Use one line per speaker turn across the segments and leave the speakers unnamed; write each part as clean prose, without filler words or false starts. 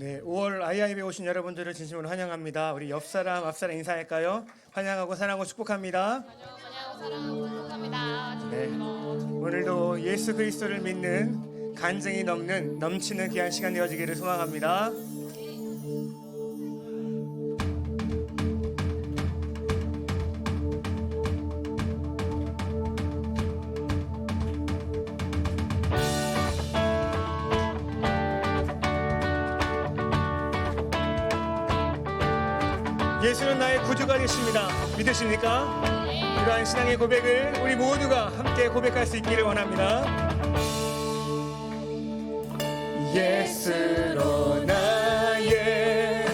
네, 5월 아이아이브에 오신 여러분들을 진심으로 환영합니다. 우리 옆사람, 앞사람 인사할까요? 환영하고 사랑하고 축복합니다.
환영하고 사랑하고 축복합니다.
네, 오늘도 예수 그리스도를 믿는 간증이 넘치는 귀한 시간 되어지기를 소망합니다. 예수는 나의 구주가 되십니다. 믿으십니까? 이러한 신앙의 고백을 우리 모두가 함께 고백할 수 있기를 원합니다. 예수로 나의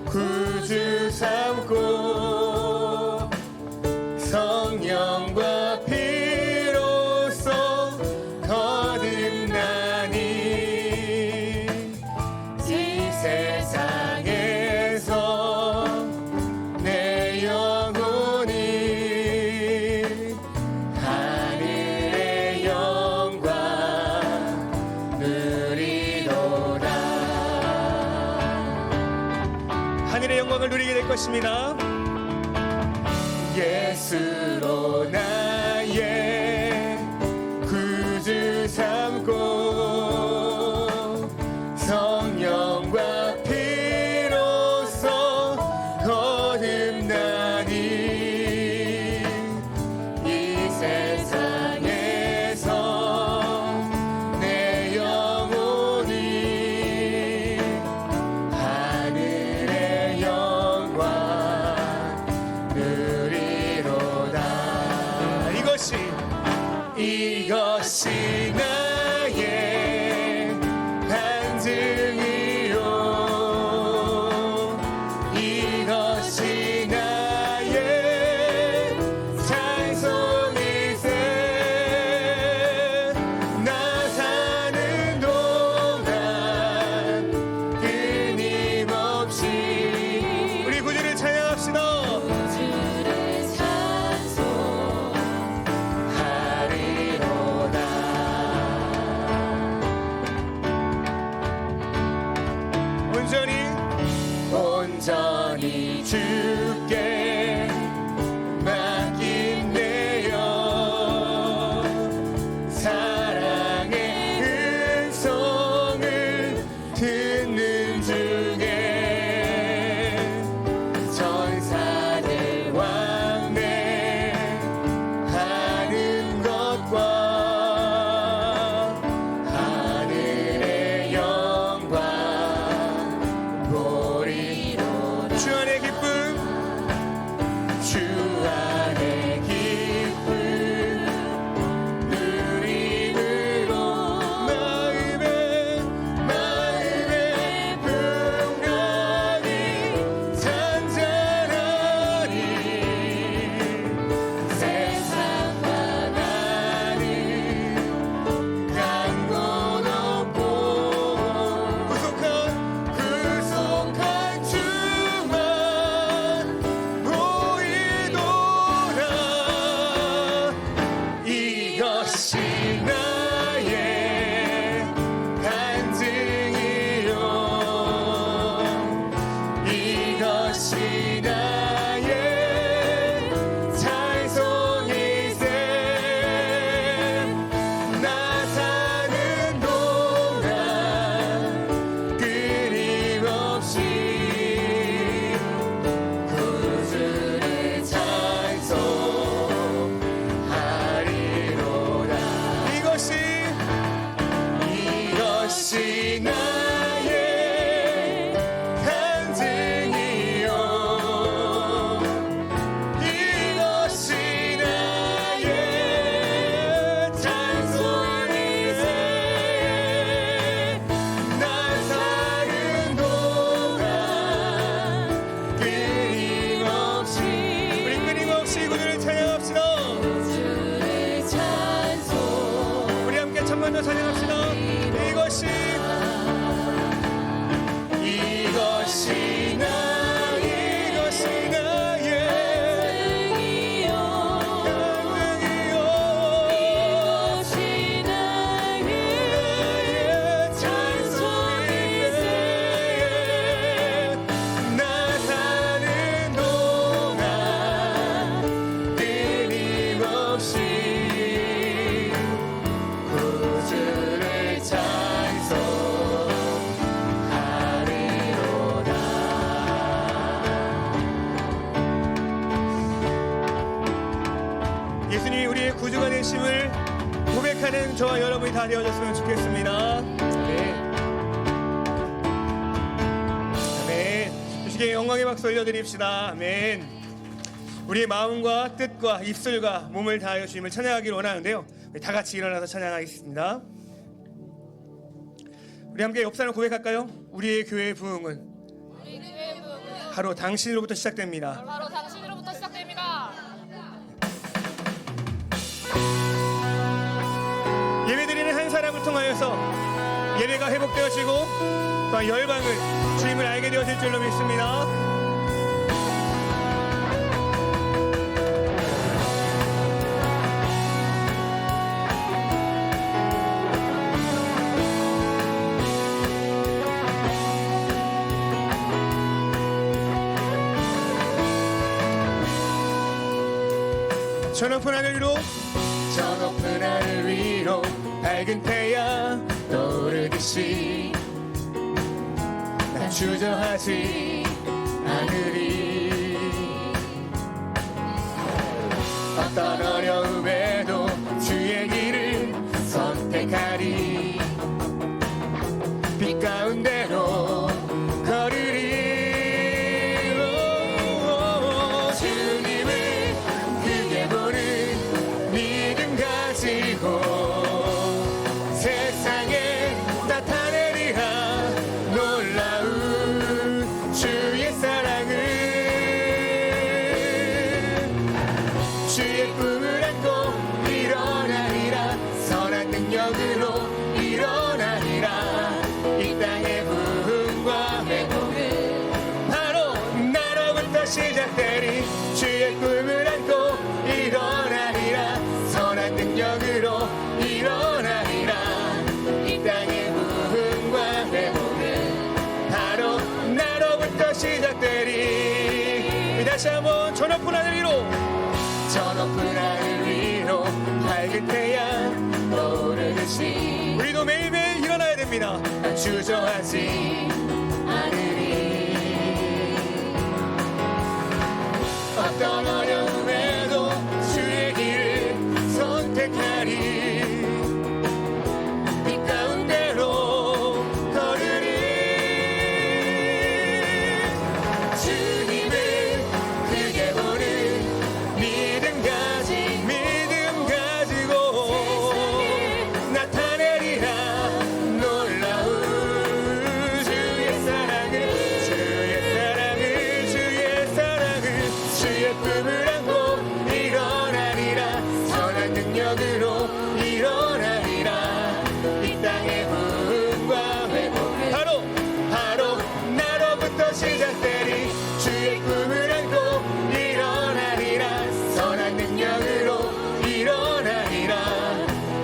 구주 삼고 성령과 피로써 거듭나니 이 세상에서 내 영혼이 하늘의 영광 누리도다. 하늘의 영광을 누리게 될 것입니다. 예수로 나의 구주 삼고 성령과 피로써 거듭나니 이 세상에서 내 영혼이 하늘의 영광 누리로다. 이것이 나의 간증이요, 이것이 나의 찬송일세. 나 사는 동안 끊임없이 우리 구주를 찬양합시다. 온전히 주께 맡긴 내 영, 사랑의 음성을 듣는 중에 전사들 왕래하는 것과 하늘의 영광 보리. 주 안의 기쁨, 주 안의 기쁨 누림으로 마음의 평강이 잔잔하니 세상과 나는 강건 없고 구속한 주만 보이도다. 이것이 나의 간증이요, 이것이 나의 찬송일세. 나 사는 동안 끊임없이 구주를 찬송하리로다. 이것이 나의 간증이요, 이것이 나의 찬송일세. 나 사는 동안 끊임없이 우리 끊임없이 구주를 찬양합시다. 우리 함께 천만 더 찬양합시다. 이것이 나의 찬송일세. 예수님이 우리의 구주가 되심을 고백하는 저와 여러분이 다 되어졌으면 좋겠습니다. 아멘. 아멘. 주시기에 영광의 박수 올려드립시다. 아멘. 우리의 마음과 뜻과 입술과 몸을 다하여 주님을 찬양하기를 원하는데요. 우리 다 같이 일어나서 찬양하겠습니다. 우리 함께 옆사람 고백할까요? 우리의 교회의 부흥은
우리 교회의 부흥은
바로 당신으로부터 시작됩니다.
바로 당신으로부터 시작됩니다.
예배드리는 한 사람을 통하여서 예배가 회복되어지고 또한 열방을 주님을 알게 되어질 줄로 믿습니다. 저 높은 하늘 위로 저 높은 하늘 위로 밝은 태양 떠오르듯이 난 주저하지 않으리. 어떤 어려움에도 주의 길을 선택하리. 빛 가운데로 걸으리. 주님을 크게 보는 믿음 가지고 세상에 나타내리라. 놀라운 주의 사랑을 주의 꿈을 안고 일어나리라. 선한 능력으로 일어나리라. 이 땅의 부흥과 회복은 바로 나로부터 시작되리. 주의 꿈을 안고 일어나리라. 선한 능력으로 일어나리라. 이 땅의 부흥과 회복은 바로 나로부터 시작되리. 다시 한번 저 높은 하늘 위로 저 높은 하늘 위로 밝은 태양 떠오르듯이 우리도 매일매일 일어나야 됩니다. 주저하지 않으리. 어떤 어려움에도 주의 길을 선택하리. 빛 가운데로 걸으리. 주님을 크게 보는 믿음 가지고 나타내리라. 놀라운 주의 사랑을 주의 꿈을 안고 일어나리라. 선한 능력으로 일어나리라. 이 땅의 부흥과 회복은 바로 나로부터 시작되리. 주의 꿈을 안고 일어나리라. 선한 능력으로 일어나리라.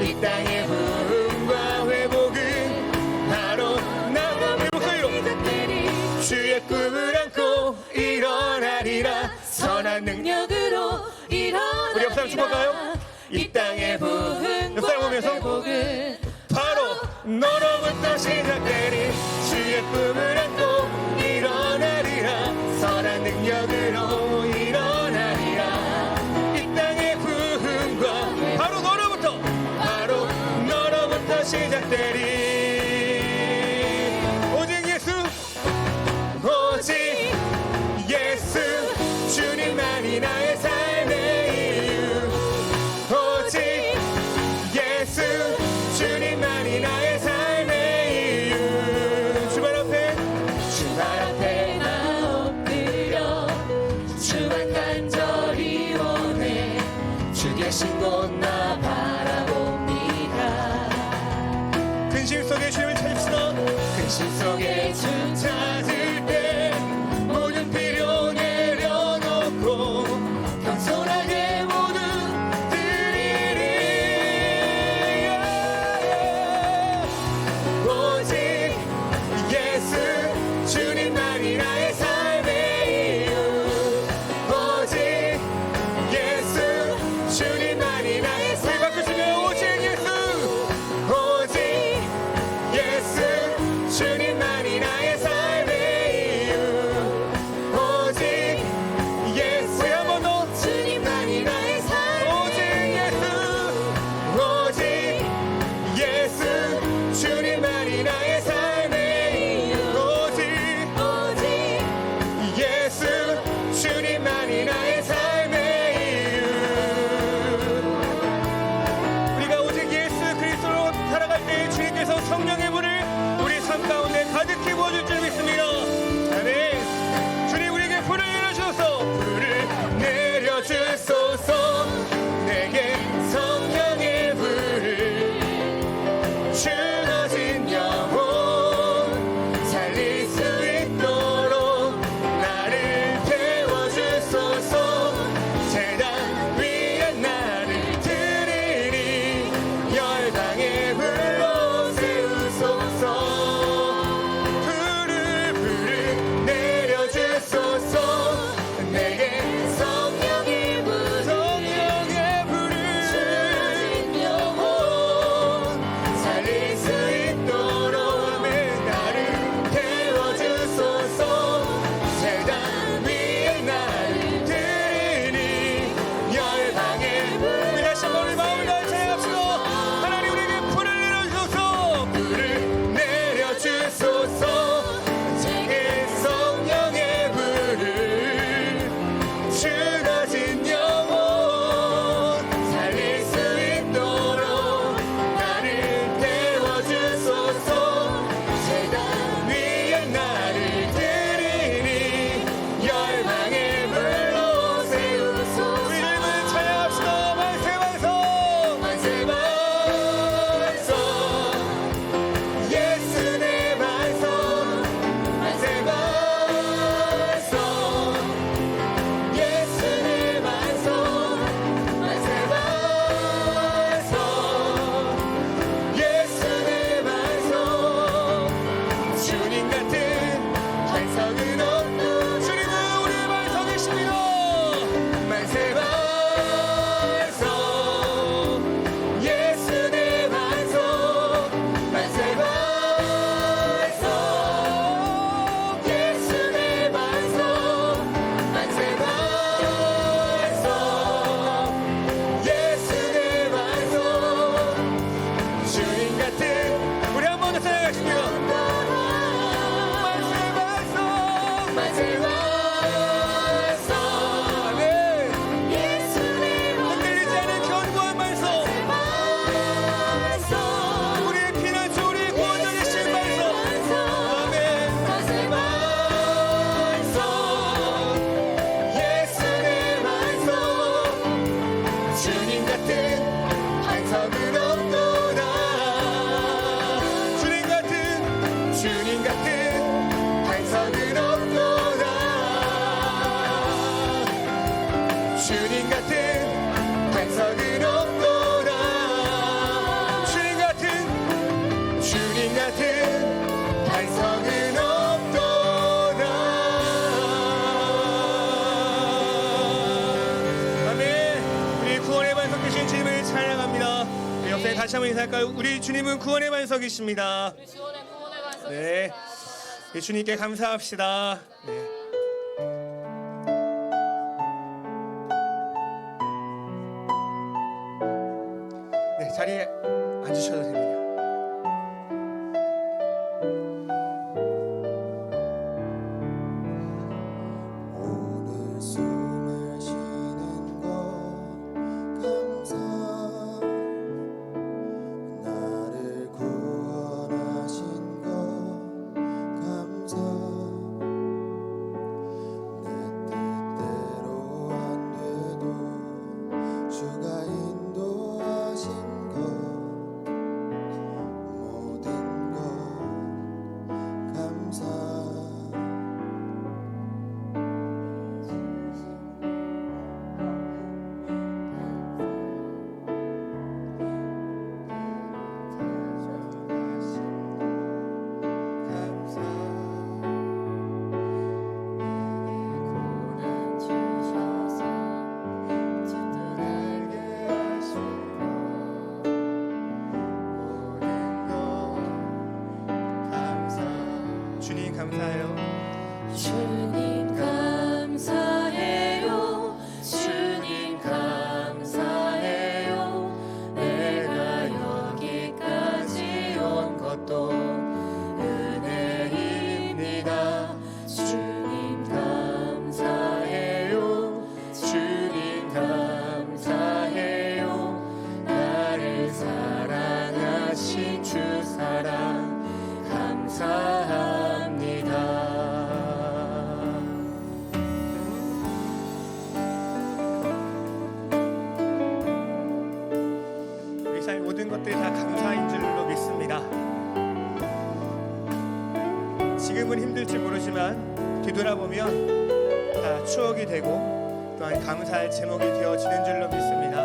이 땅의 부흥과 회복은 바로 나로부터 시작되리. 주의 꿈을 안고 일어나리라. 선한 능력으로 일어나리라. 우리 옆사람 축복할까요? 이 땅의 부흥과 회복은 바로 너로부터 시작되리. 주의 꿈을 안고 일어나리라. 선한 능력으로 일어나리라. 이 땅의 부흥과 바로 너로부터 시작되리. 오직 예수 주님만이 나의 삶의 이유. 오직 예수 주님만이 나의 삶의 이유. 주발 앞에 나 엎드려 주만 간절히 원해. 주 계신 곳 나 바라봅니다. 근심 속에 주님을 찾읍시다. 근심 속에 주 찾을 때 모든 필요 내려놓고 겸손하게 모두 드리리. 오직 예수 주님만이 나의 삶의 이유. 오직 예수 주님만이 나의 삶의 이유. 다시 한번 인사할까요? 우리 주님은 구원의 반석이십니다.
우리 주원의 구원의 반석이십니다.
네. 예, 주님께 감사합시다. 네. 네, 자리에 앉으셔도 됩니다.
오늘 숨을 쉬는 것 감사 나를 구원하신 것 감사 내 뜻대로 안 돼도 주가 인도하신 것 모든 것 감사
주님 감사해요.
주님 감사해요. 주님 감사해요. 내가 여기까지 온 것도 은혜입니다. 주님 감사해요. 주님 감사해요. 나를 사랑하신 주 사랑 감사합니다.
우리 삶의 모든 것들이 다 감사인 줄로 믿습니다. 지금은 힘들지 모르지만 뒤돌아보면 다 추억이 되고 또한 감사할 제목이 되어지는 줄로 믿습니다.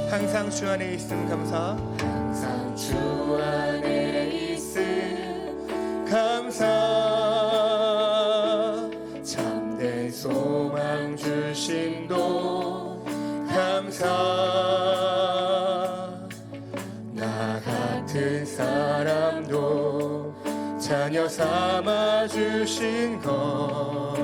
항상 주 안에 있음 감사.
항상 주 안에 있음
감사. 참된 소망 주심도 감사. 나 같은 사람도 자녀 삼아 주신 것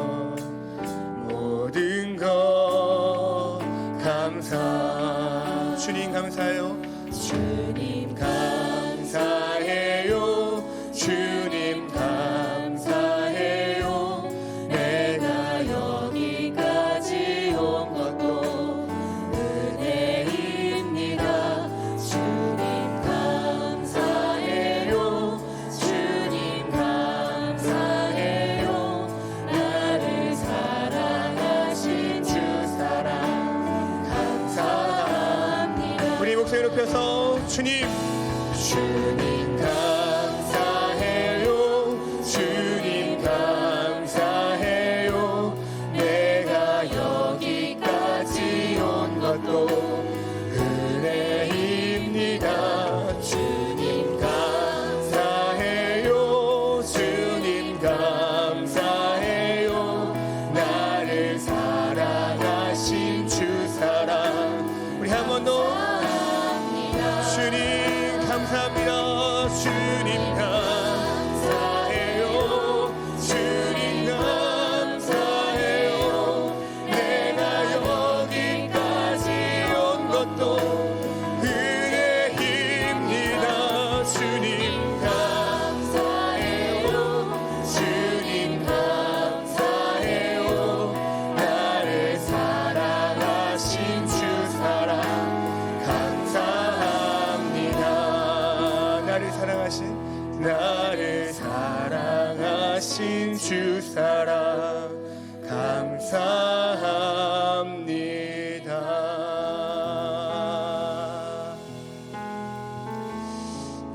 모든 것 감사. 주님 감사해요. 주님 감사해요. 주님 감사해요. 내가 여기까지 온 것도 은혜입니다. 주님 감사해요. 주님 감사해요. 나를 사랑하신 주 사랑 감사합니다. 우리 목소리 높여서 주님 감사해요. 주님 감사해요. 내가 여기까지 온 것도 은혜입니다. 주님 감사해요. 주님 감사해요. 나를 사랑하신 주 사랑. 우리 한 번 더 주님 감사합니다. 주님 감사해요. 주님 감사해요. 내가 여기까지 온 것도 은혜입니다. 주님 감사해요. 주님 감사해요. 나를 사랑하신 주 사랑 나를 사랑하신 주 사랑 감사합니다.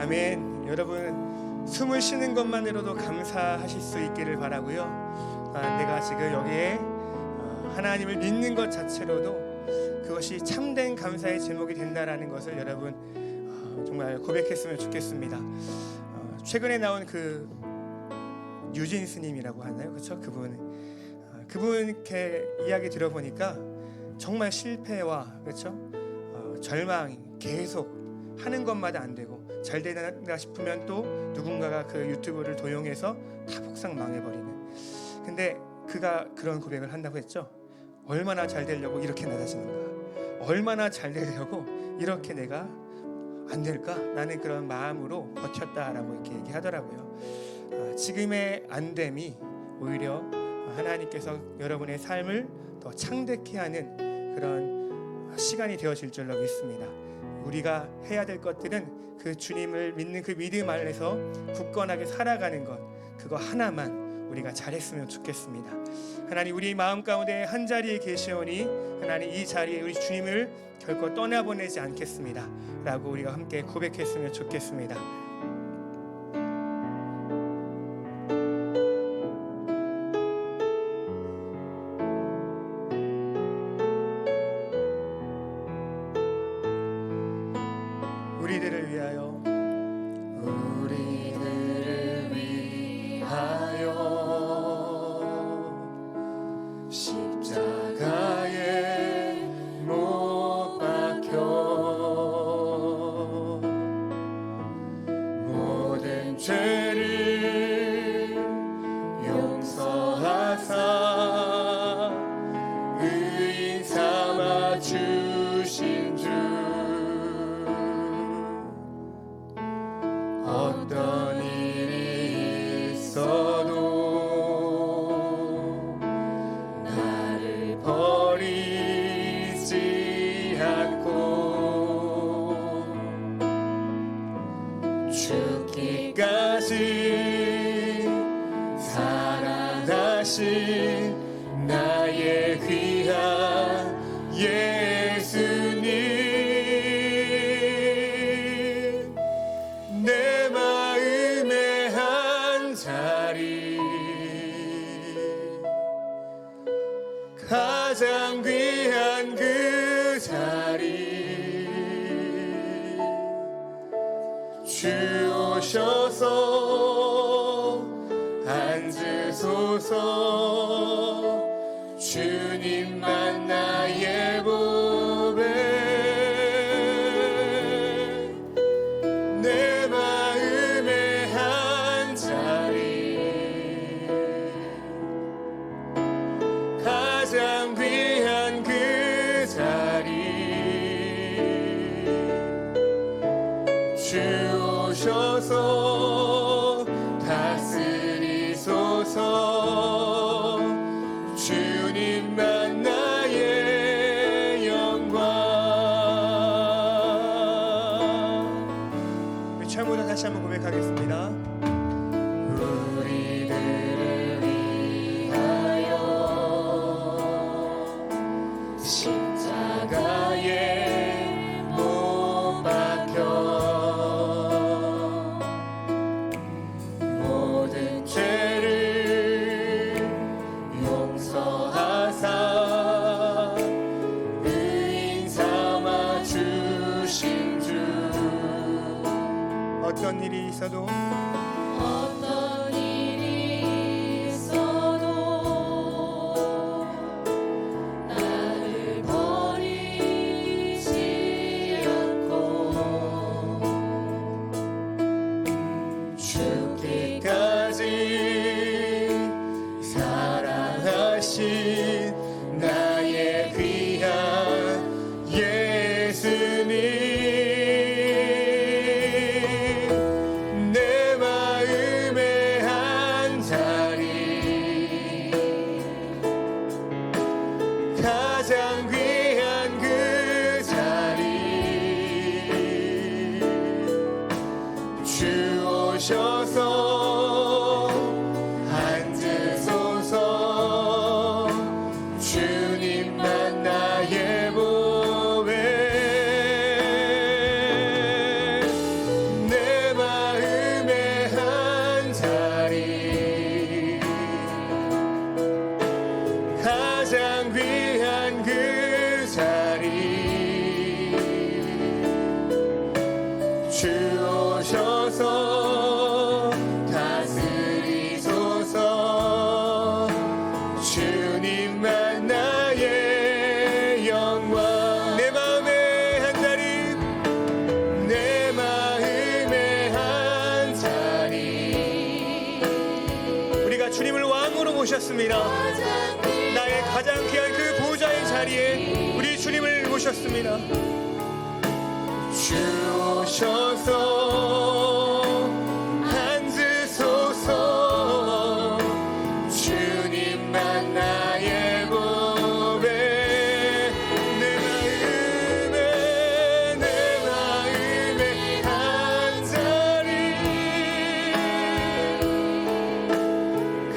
아멘. 여러분 숨을 쉬는 것만으로도 감사하실 수 있기를 바라고요. 내가 지금 여기에 하나님을 믿는 것 자체로도 그것이 참된 감사의 제목이 된다라는 것을 여러분 정말 고백했으면 좋겠습니다. 최근에 나온 그 유진 스님이라고 하나요? 그렇죠? 그분 그분 이렇게 이야기 들어보니까 정말 실패와 그렇죠? 절망이 계속 하는 것마다 안 되고 잘 되나 싶으면 또 누군가가 그 유튜브를 도용해서 다 폭삭 망해버리는. 근데 그가 그런 고백을 한다고 했죠. 얼마나 잘 되려고 이렇게 낮아지는가, 얼마나 잘 되려고 이렇게 내가 안 될까, 라는 그런 마음으로 버텼다라고 이렇게 얘기하더라고요. 지금의 안됨이 오히려 하나님께서 여러분의 삶을 더 창대케 하는 그런 시간이 되어질 줄로 믿습니다. 우리가 해야 될 것들은 그 주님을 믿는 그 믿음 안에서 굳건하게 살아가는 것, 그거 하나만 우리가 잘했으면 좋겠습니다. 하나님, 우리 마음 가운데 한 자리에 계시오니 하나님 이 자리에 우리 주님을 결코 떠나보내지 않겠습니다 라고 우리가 함께 고백했으면 좋겠습니다. 우리들을 위하여,
우리들을 위하여 십자가에 못 박혀 모든 죄를 용서하사 의인 삼아 주신 주, 어떤 일이 있어도 나를 버리지 않고 죽기까지 사랑하신 나의 귀한 예수님, 내 마음의 한 자리, 가장 귀한 그 자리, 주 오셔서 앉으소서. 주님만 나의 보배, 내 마음의 한 자리, 가장 귀한 그 자리, 주 오셔서 다스리소서. 주님만 나의 영광.
우리 처음부터 다시 한번 고백하겠습니다.
우리들을 위하여 십자가에 못 박혀 모든 죄를 용서하사 의인 삼아 주신 주,
어떤 일이 있어도
어떤 일이 있어도 나를 버리지 않고 죽기까지 사랑하신 나의 귀한 예수님, 내 마음의 한 자리, 가장 귀한 그 자리, 주 오셔서 앉으소서. 주님만 나의 보배, 내 마음의 한 자리, 가장 귀한 그 자리, 주 오셔서 다스리소서. 주님
주님을 왕으로 모셨습니다. 나의 가장 귀한 그 보좌의 자리에 우리 주님을 모셨습니다.
주 오셔서 앉으소서. 주님만 나의 보배. 내 마음에 한 자리,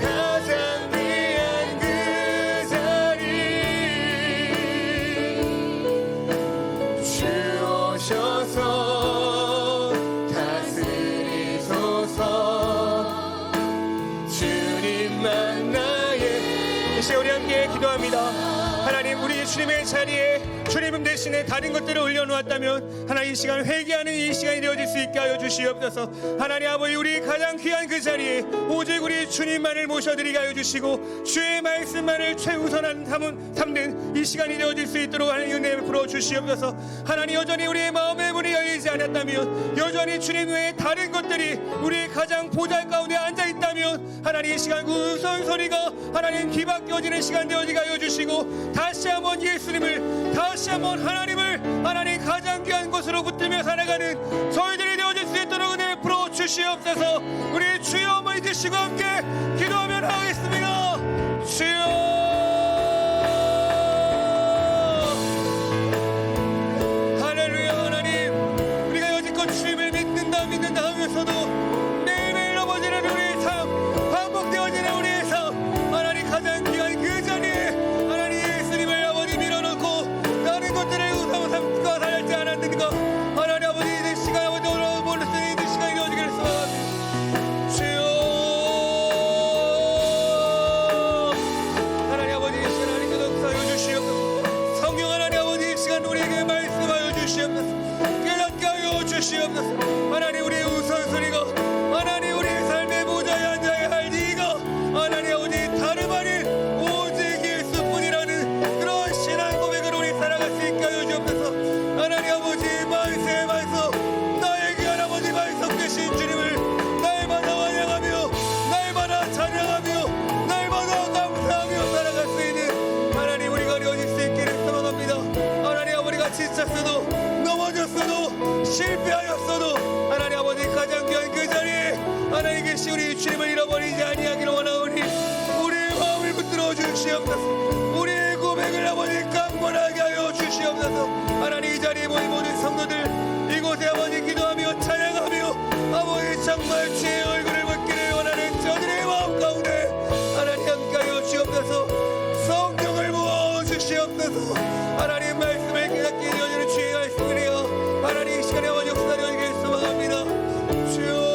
가장 귀한 그 자리. 주 오셔서 다스리소서. 주님만 나의.
이 시간 우리 함께 기도합니다. 하나님, 우리 주님의 자리에 주님 대신에 다른 것들을 올려놓았다면 하나님, 이 시간 회개하는 이 시간이 되어질 수 있게 하여 주시옵소서. 하나님 아버지, 우리 가장 귀한 그 자리에 오직 우리 주님만을 모셔드리게 하여 주시고 주의 말씀만을 최우선한 삼는 이 시간이 되어질 수 있도록 하나님 은혜 베풀어 주시옵소서. 하나님, 여전히 우리의 마음의 문이 열리지 않았다면, 여전히 주님 외에 다른 것들이 우리의 가장 보잘 가운데 앉아있다면 하나님, 이 시간 그 우선소리가 하나님 뒤바뀌어지는 시간 되어지게 하여 주시고 다시 한번 예수님을, 다시 한번 하나님을 하나님 가장 귀한 곳으로 붙들며 살아가는 저희들이 되어질 수 있도록 은혜 베풀어 주시옵소서. 우리 주여 어머니 되시고 함께 기도하며 나가겠습니다. 주여, 할렐루야. 하나님, 우리가 여지껏 주님을 믿는다 하면서도 매일매일 넘어지는 우리의 삶, 반복되어지는 우리의 삶, 하나님 가장 귀한 그 자리에 하나님 예수님을 아버지 밀어놓고 다른 것들을 우상 삼고 살지 않았는가. 하나님 아버지, 이 시간 아버지 오늘 모를 수 있는 시간이 되어지기를 소망합니다. 주여, 하나님 아버지, 이 시간 하나님께서 역사하여 주시옵소서. 성경 하나님 아버지, 이 시간 우리에게 말씀하여 주시옵소서. 깨닫게 하여 주시옵소서. 하나님, 우리의 우선소리가 하나님 우리의 삶의 보좌에 앉아야 할 네가 하나님 아버지 다름 아닌 오직 예수뿐이라는 그런 신앙 고백으로 우리 살아갈 수 있게 하여 주옵소서. 하나님 아버지, 만세의 만석, 나의 귀한 아버지 만석 되신 주님을 날마다 환영하며 날마다 찬양하며 날마다 감사하며 살아갈 수 있는 하나님 우리가 되어질 수 있기를 소망합니다. 하나님 아버지가 지쳤어도 넘어졌어도 실패하였어도 하나님 아버지 가장 귀한 그 자리에 하나님 계시 우리 주님을 잃어버리지 아니하기를 원하오니 우리의 마음을 붙들어 주시옵소서. 우리의 고백을 아버지 강건하게 하여 주시옵소서. 하나님, 이 자리에 모인 모든 성도들 이곳에 아버지 기도하며 찬양하며 아버지 정말 주의 얼굴을 보기를 원하는 저들의 마음 가운데 하나님 함께하여 주옵소서. 성령을 부어 주시옵소서. 하나님 말씀을 깨닫게 되어지는 주의 말씀이여 하나님 이 시간에 아버지 역사되어지길 소망합니다. 주여,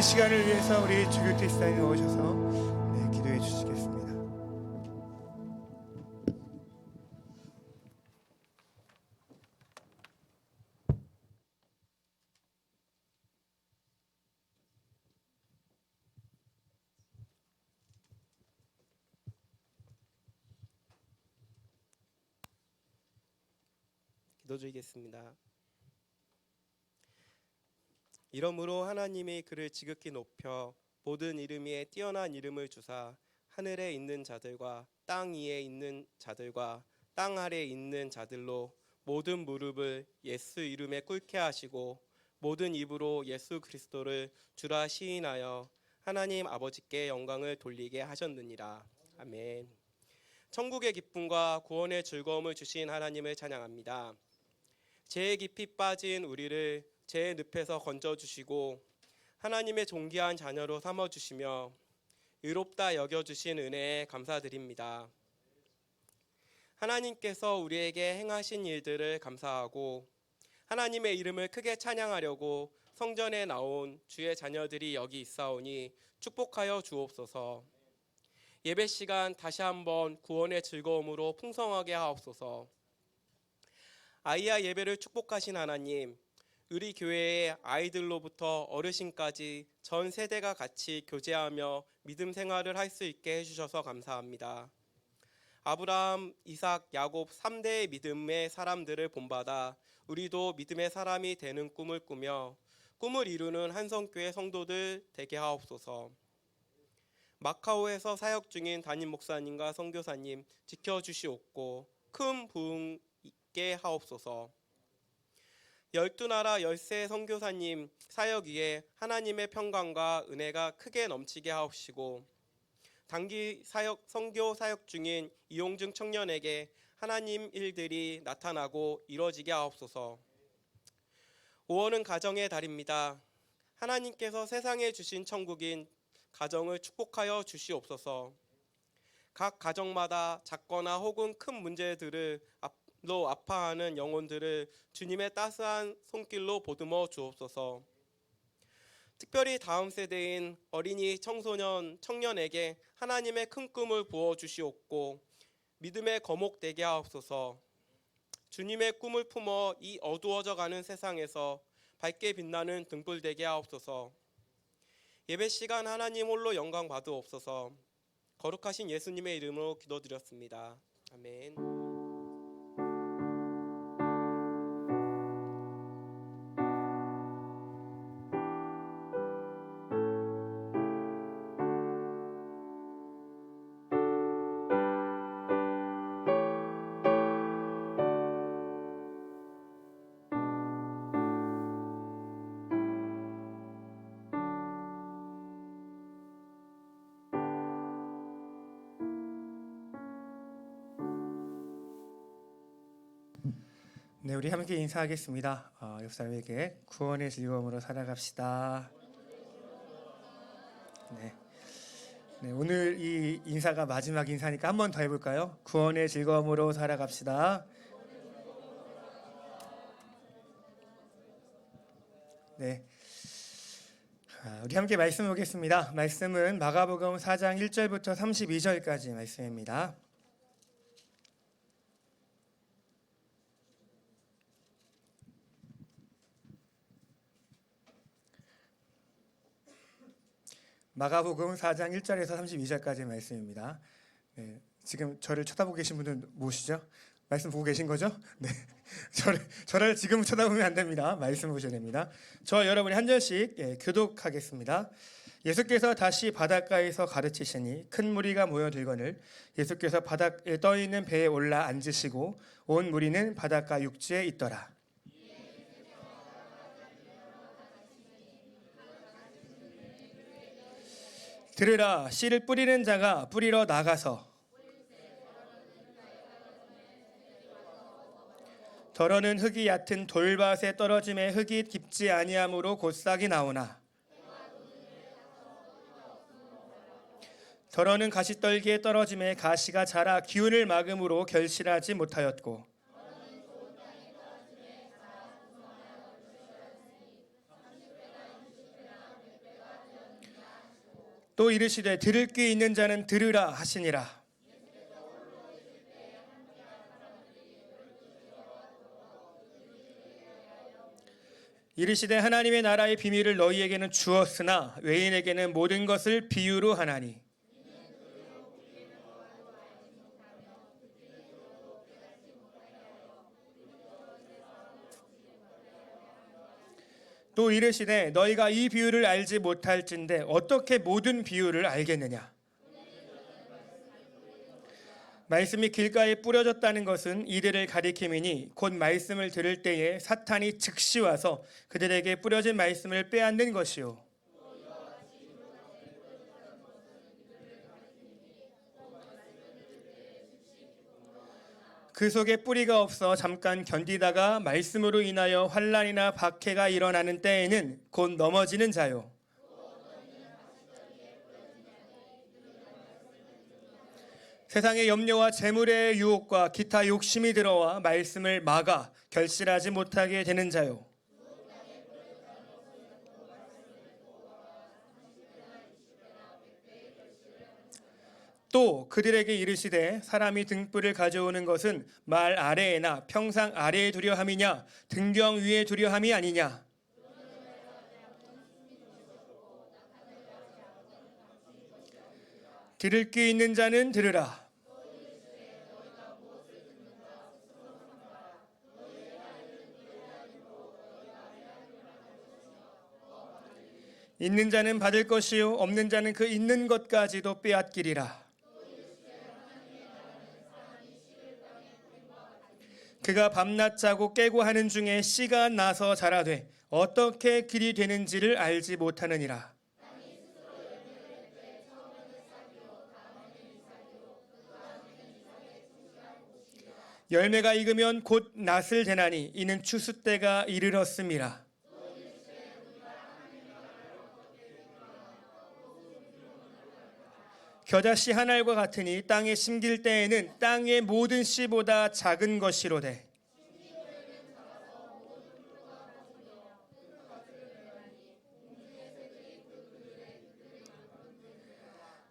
이 시간을 위해서 우리 주교태 시사님 오셔서 기도해 주시겠습니다.
기도드리겠습니다. 이러므로 하나님이 그를 지극히 높여 모든 이름 위에 뛰어난 이름을 주사 하늘에 있는 자들과 땅 위에 있는 자들과 땅 아래에 있는 자들로 모든 무릎을 예수 이름에 꿇게 하시고 모든 입으로 예수 그리스도를 주라 시인하여 하나님 아버지께 영광을 돌리게 하셨느니라. 아멘. 천국의 기쁨과 구원의 즐거움을 주신 하나님을 찬양합니다. 죄에 깊이 빠진 우리를 죄의 늪에서 건져주시고 하나님의 존귀한 자녀로 삼아주시며 의롭다 여겨주신 은혜에 감사드립니다. 하나님께서 우리에게 행하신 일들을 감사하고 하나님의 이름을 크게 찬양하려고 성전에 나온 주의 자녀들이 여기 있사오니 축복하여 주옵소서. 예배 시간 다시 한번 구원의 즐거움으로 풍성하게 하옵소서. 아이야 예배를 축복하신 하나님, 우리 교회의 아이들로부터 어르신까지 전 세대가 같이 교제하며 믿음 생활을 할 수 있게 해주셔서 감사합니다. 아브라함, 이삭, 야곱 3대의 믿음의 사람들을 본받아 우리도 믿음의 사람이 되는 꿈을 꾸며 꿈을 이루는 한성교회 성도들 되게 하옵소서. 마카오에서 사역 중인 담임 목사님과 선교사님 지켜주시옵고 큰 부흥 있게 하옵소서. 12나라 13 선교사님 사역 위에 하나님의 평강과 은혜가 크게 넘치게 하옵시고 단기 선교 사역 중인 이용중 청년에게 하나님 일들이 나타나고 이루어지게 하옵소서. 5월은 가정의 달입니다. 하나님께서 세상에 주신 천국인 가정을 축복하여 주시옵소서. 각 가정마다 작거나 혹은 큰 문제들로 아파하는 영혼들을 주님의 따스한 손길로 보듬어 주옵소서. 특별히 다음 세대인 어린이, 청소년, 청년에게 하나님의 큰 꿈을 부어 주시옵고 믿음의 거목 되게 하옵소서. 주님의 꿈을 품어 이 어두워져 가는 세상에서 밝게 빛나는 등불 되게 하옵소서. 예배 시간 하나님 홀로 영광 받으옵소서. 거룩하신 예수님의 이름으로 기도드렸습니다. 아멘.
네, 우리 함께 인사하겠습니다. 옆 사람에게 구원의 즐거움으로 살아갑시다. 네, 오늘 이 인사가 마지막 인사니까 한 번 더 해볼까요? 구원의 즐거움으로 살아갑시다. 네, 우리 함께 말씀 보겠습니다. 말씀은 마가복음 4장 1절부터 32절까지 말씀입니다. 마가복음 4장 1절에서 32절까지 말씀입니다. 네, 지금 저를 쳐다보고 계신 분은 무엇이죠? 말씀 보고 계신 거죠? 네, 저를 지금 쳐다보면 안 됩니다. 말씀 보셔야 됩니다. 저 여러분이 한 절씩 교독하겠습니다. 예수께서 다시 바닷가에서 가르치시니 큰 무리가 모여들거늘 예수께서 바닥에 떠있는 배에 올라 앉으시고 온 무리는 바닷가 육지에 있더라. 들으라, 씨를 뿌리는 자가 뿌리러 나가서 더러는 흙이 얕은 돌밭에 떨어짐에 흙이 깊지 아니하므로 곧 싹이 나오나 더러는 가시떨기에 떨어짐에 가시가 자라 기운을 막음으로 결실하지 못하였고 또 이르시되 들을 귀 있는 자는 들으라 하시니라. 이르시되 하나님의 나라의 비밀을 너희에게는 주었으나 외인에게는 모든 것을 비유로 하나니. 또 이르시되 너희가 이 비유를 알지 못할진대 어떻게 모든 비유를 알겠느냐. 말씀이 길가에 뿌려졌다는 것은 이들을 가리킴이니 곧 말씀을 들을 때에 사탄이 즉시 와서 그들에게 뿌려진 말씀을 빼앗는 것이요. 그 속에 뿌리가 없어 잠깐 견디다가 말씀으로 인하여 환난이나 박해가 일어나는 때에는 곧 넘어지는 자요. 세상의 염려와 재물의 유혹과 기타 욕심이 들어와 말씀을 막아 결실하지 못하게 되는 자요. 또 그들에게 이르시되 사람이 등불을 가져오는 것은 말 아래에나 평상 아래에 두려 함이냐 등경 위에 두려 함이 아니냐. 들을 귀 있는 자는 들으라. 있는 자는 받을 것이요 없는 자는 그 있는 것까지도 빼앗기리라. 그가 밤낮 자고 깨고 하는 중에 씨가 나서 자라되 어떻게 길이 되는지를 알지 못하느니라. 열매가 익으면 곧 낫을 대나니 이는 추수 때가 이르렀음이라. 겨자씨 한 알과 같으니 땅에 심길 때에는 땅의 모든 씨보다 작은 것이로되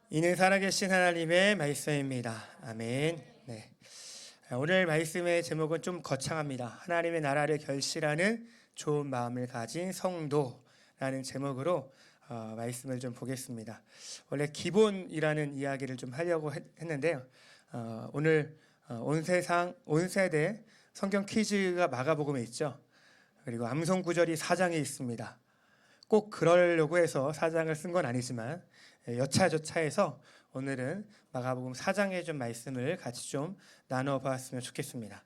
이는 살아계신 하나님의 말씀입니다. 아멘. 네. 오늘 말씀의 제목은 좀 거창합니다. 하나님의 나라를 결실하는 좋은 마음을 가진 성도라는 제목으로 말씀을 좀 보겠습니다. 원래 기본이라는 이야기를 좀 하려고 했는데요. 오늘 온 세대 성경 퀴즈가 마가복음에 있죠. 그리고 암송 구절이 4장에 있습니다. 꼭 그러려고 해서 4장을 쓴 건 아니지만 여차저차해서 오늘은 마가복음 4장의 좀 말씀을 같이 좀 나눠봤으면 좋겠습니다.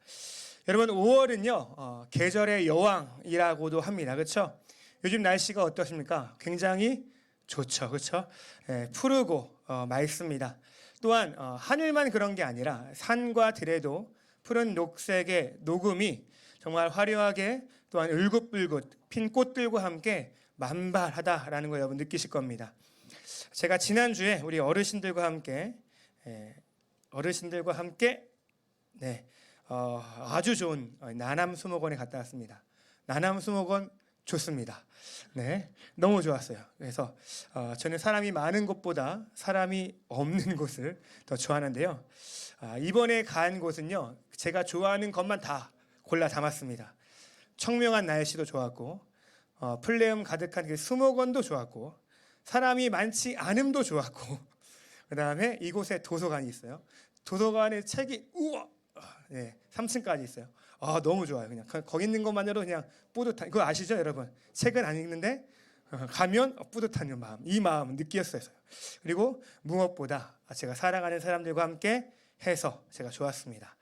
여러분 5월은요 계절의 여왕이라고도 합니다. 그렇죠? 요즘 날씨가 어떠십니까? 굉장히 좋죠, 그렇죠? 푸르고 맑습니다. 또한 하늘만 그런 게 아니라 산과 들에도 푸른 녹색의 녹음이 정말 화려하게 또한 울긋불긋 핀 꽃들과 함께 만발하다라는 걸 여러분 느끼실 겁니다. 제가 지난주에 우리 어르신들과 함께 아주 좋은 나남수목원에 갔다 왔습니다. 나남수목원 좋습니다. 네, 너무 좋았어요. 그래서 저는 사람이 많은 곳보다 사람이 없는 곳을 더 좋아하는데요. 이번에 간 곳은요, 제가 좋아하는 것만 다 골라 담았습니다. 청명한 날씨도 좋았고, 플레음 가득한 그 수목원도 좋았고, 사람이 많지 않음도 좋았고, 그 다음에 이곳에 도서관이 있어요. 도서관에 책이 우와, 네, 3층까지 있어요. 너무 좋아요. 그냥 거기 있는 것만으로 그냥 뿌듯한. 그거 아시죠, 여러분? 책은 안 읽는데 가면 뿌듯한 마음, 이 마음 느꼈어요. 그리고 무엇보다 제가 사랑하는 사람들과 함께 해서 제가 좋았습니다.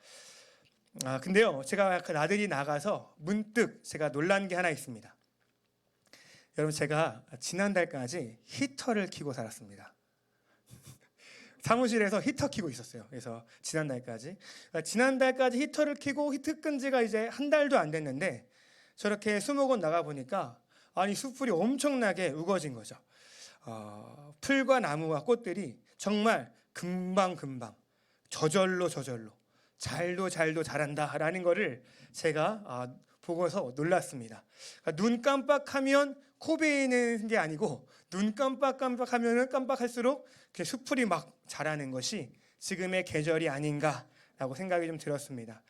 근데요, 제가 그 나들이 나가서 문득 제가 놀란 게 하나 있습니다. 여러분, 제가 지난달까지 히터를 켜고 살았습니다. 사무실에서 히터 켜고 있었어요. 그래서 지난달까지 히터를 켜고 히터 끈 지가 이제 한 달도 안 됐는데 저렇게 수목원 나가 보니까 아니 숲풀이 엄청나게 우거진 거죠. 풀과 나무와 꽃들이 정말 금방 저절로 잘도 자란다라는 거를 제가 보고서 놀랐습니다. 눈 깜빡하면 코 베이는 게 아니고 눈 깜빡깜빡하면은 깜빡할수록 그 수풀이 막 자라는 것이 지금의 계절이 아닌가라고 생각이 좀 들었습니다.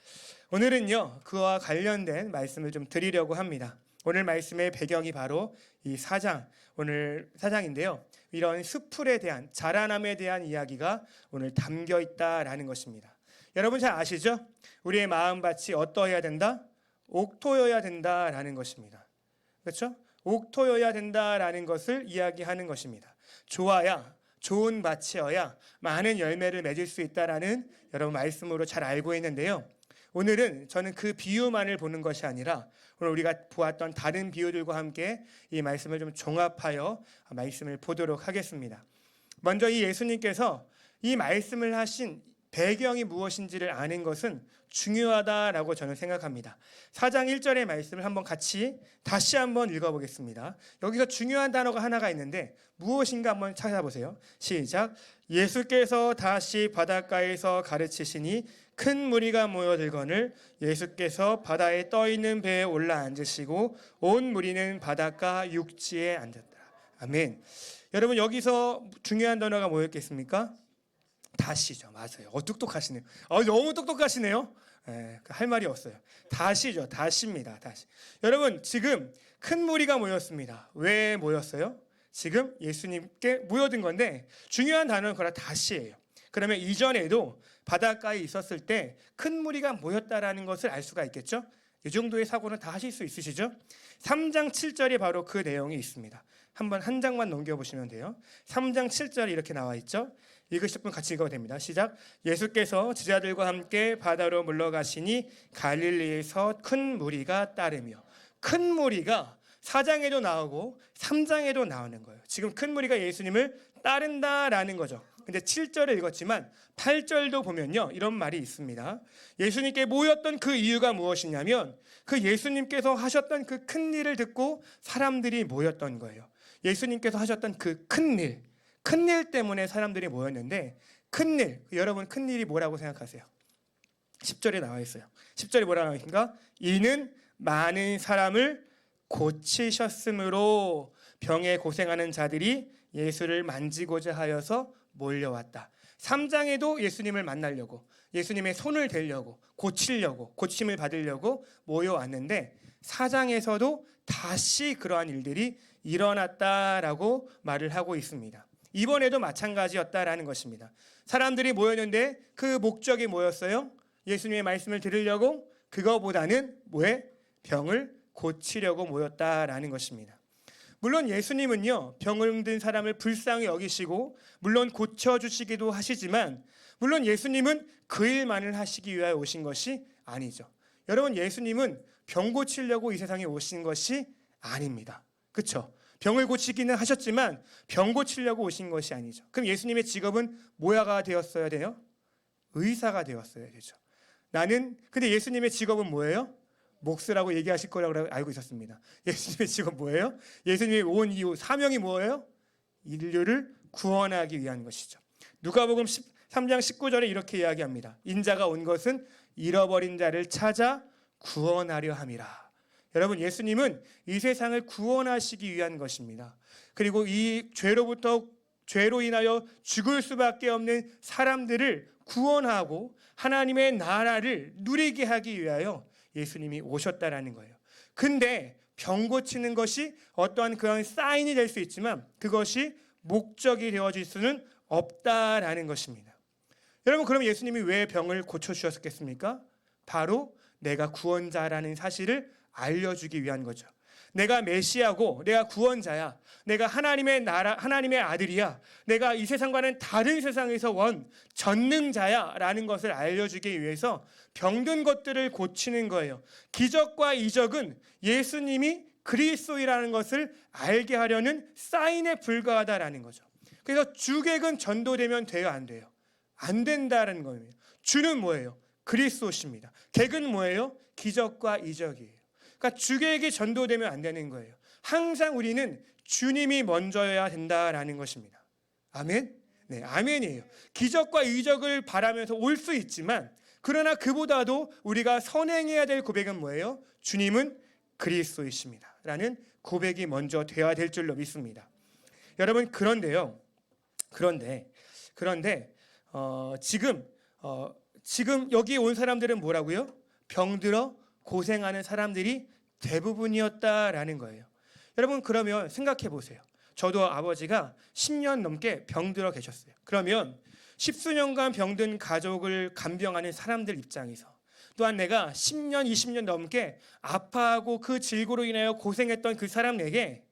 오늘은요 그와 관련된 말씀을 좀 드리려고 합니다. 오늘 말씀의 배경이 바로 이 4장, 오늘 4장인데요. 이런 수풀에 대한, 자라남에 대한 이야기가 오늘 담겨 있다라는 것입니다. 여러분 잘 아시죠? 우리의 마음밭이 어떠해야 된다? 옥토여야 된다라는 것입니다. 그렇죠? 옥토여야 된다라는 것을 이야기하는 것입니다. 좋아야, 좋은 밭이어야 많은 열매를 맺을 수 있다라는 여러분 말씀으로 잘 알고 있는데요. 오늘은 저는 그 비유만을 보는 것이 아니라 오늘 우리가 보았던 다른 비유들과 함께 이 말씀을 좀 종합하여 말씀을 보도록 하겠습니다. 먼저 이 예수님께서 이 말씀을 하신 배경이 무엇인지를 아는 것은 중요하다라고 저는 생각합니다. 4장 1절의 말씀을 한번 다시 한번 읽어보겠습니다. 여기서 중요한 단어가 하나가 있는데 무엇인가 한번 찾아보세요. 시작. 예수께서 다시 바닷가에서 가르치시니 큰 무리가 모여들거늘 예수께서 바다에 떠있는 배에 올라 앉으시고 온 무리는 바닷가 육지에 앉았다. 아멘. 여러분 여기서 중요한 단어가 뭐였겠습니까? 다시죠. 맞아요. 똑똑하시네요. 너무 똑똑하시네요. 할 말이 없어요. 다시죠. 다시입니다. 다시. 여러분 지금 큰 무리가 모였습니다. 왜 모였어요? 지금 예수님께 모여든 건데 중요한 단어는 그라 다시예요. 그러면 이전에도 바닷가에 있었을 때 큰 무리가 모였다라는 것을 알 수가 있겠죠? 이 정도의 사고는 다 하실 수 있으시죠? 3장 7절에 바로 그 내용이 있습니다. 한번 한 장만 넘겨보시면 돼요. 3장 7절에 이렇게 나와 있죠? 읽으실 분 같이 읽어도 됩니다. 시작. 예수께서 제자들과 함께 바다로 물러가시니 갈릴리에서 큰 무리가 따르며. 큰 무리가 4장에도 나오고 3장에도 나오는 거예요. 지금 큰 무리가 예수님을 따른다라는 거죠. 근데 7절을 읽었지만 8절도 보면요 이런 말이 있습니다. 예수님께 모였던 그 이유가 무엇이냐면 그 예수님께서 하셨던 그 큰 일을 듣고 사람들이 모였던 거예요. 예수님께서 하셨던 그 큰 일 때문에 사람들이 모였는데 큰일, 여러분 큰일이 뭐라고 생각하세요? 10절에 나와 있어요. 10절에 뭐라고 나와 있습니까? 이는 많은 사람을 고치셨으므로 병에 고생하는 자들이 예수를 만지고자 하여서 몰려왔다. 3장에도 예수님을 만나려고, 예수님의 손을 대려고, 고치려고, 고침을 받으려고 모여왔는데 4장에서도 다시 그러한 일들이 일어났다라고 말을 하고 있습니다. 이번에도 마찬가지였다라는 것입니다. 사람들이 모였는데 그 목적이 뭐였어요? 예수님의 말씀을 들으려고? 그거보다는 뭐에? 병을 고치려고 모였다라는 것입니다. 물론 예수님은요 병을 든 사람을 불쌍히 여기시고 물론 고쳐주시기도 하시지만 물론 예수님은 그 일만을 하시기 위하여 오신 것이 아니죠. 여러분 예수님은 병 고치려고 이 세상에 오신 것이 아닙니다. 그렇죠? 병을 고치기는 하셨지만 병 고치려고 오신 것이 아니죠. 그럼 예수님의 직업은 뭐가 되었어야 돼요? 의사가 되었어야 되죠. 근데 예수님의 직업은 뭐예요? 목수라고 얘기하실 거라고 알고 있었습니다. 예수님의 직업 뭐예요? 예수님이 온 이유 사명이 뭐예요? 인류를 구원하기 위한 것이죠. 누가복음 3장 19절에 이렇게 이야기합니다. 인자가 온 것은 잃어버린 자를 찾아 구원하려 함이라. 여러분 예수님은 이 세상을 구원하시기 위한 것입니다. 그리고 이 죄로 인하여 죽을 수밖에 없는 사람들을 구원하고 하나님의 나라를 누리게 하기 위하여 예수님이 오셨다라는 거예요. 근데 병 고치는 것이 어떠한 그런 사인이 될 수 있지만 그것이 목적이 되어질 수는 없다라는 것입니다. 여러분 그럼 예수님이 왜 병을 고쳐주셨겠습니까? 바로 내가 구원자라는 사실을 알려주기 위한 거죠. 내가 메시아고 내가 구원자야. 내가 하나님의 나라, 하나님의 아들이야. 내가 이 세상과는 다른 세상에서 온 전능자야 라는 것을 알려주기 위해서 병든 것들을 고치는 거예요. 기적과 이적은 예수님이 그리스도이라는 것을 알게 하려는 사인에 불과하다라는 거죠. 그래서 주객은 전도되면 돼요, 안 돼요? 안 된다는 거예요. 주는 뭐예요? 그리스도십니다. 객은 뭐예요? 기적과 이적이에요. 그러니까 주객이 전도되면 안 되는 거예요. 항상 우리는 주님이 먼저여야 된다라는 것입니다. 아멘? 네, 아멘이에요. 기적과 이적을 바라면서 올 수 있지만 그러나 그보다도 우리가 선행해야 될 고백은 뭐예요? 주님은 그리스도이십니다 라는 고백이 먼저 돼야 될 줄로 믿습니다. 여러분, 그런데 지금 여기 온 사람들은 뭐라고요? 병들어 고생하는 사람들이 대부분이었다라는 거예요. 여러분, 그러면 생각해 보세요. 저도 아버지가 10년 넘게 병들어 계셨어요. 그러면 10수년간 병든 가족을 간병하는 사람들 입장에서, 또한 내가 10년, 20년 넘게 아파하고 그 질고로 인하여 고생했던 그 사람에게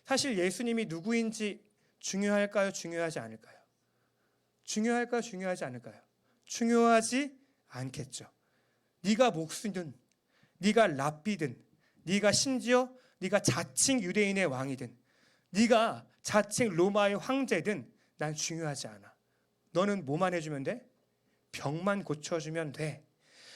사실 예수님이 누구인지 중요할까요? 중요하지 않을까요? 중요할까요? 중요하지 않을까요? 중요하지 않겠죠. 네가 목수든, 네가 랍비든, 네가 심지어 네가 자칭 유대인의 왕이든, 네가 자칭 로마의 황제든 난 중요하지 않아. 너는 뭐만 해주면 돼? 병만 고쳐주면 돼.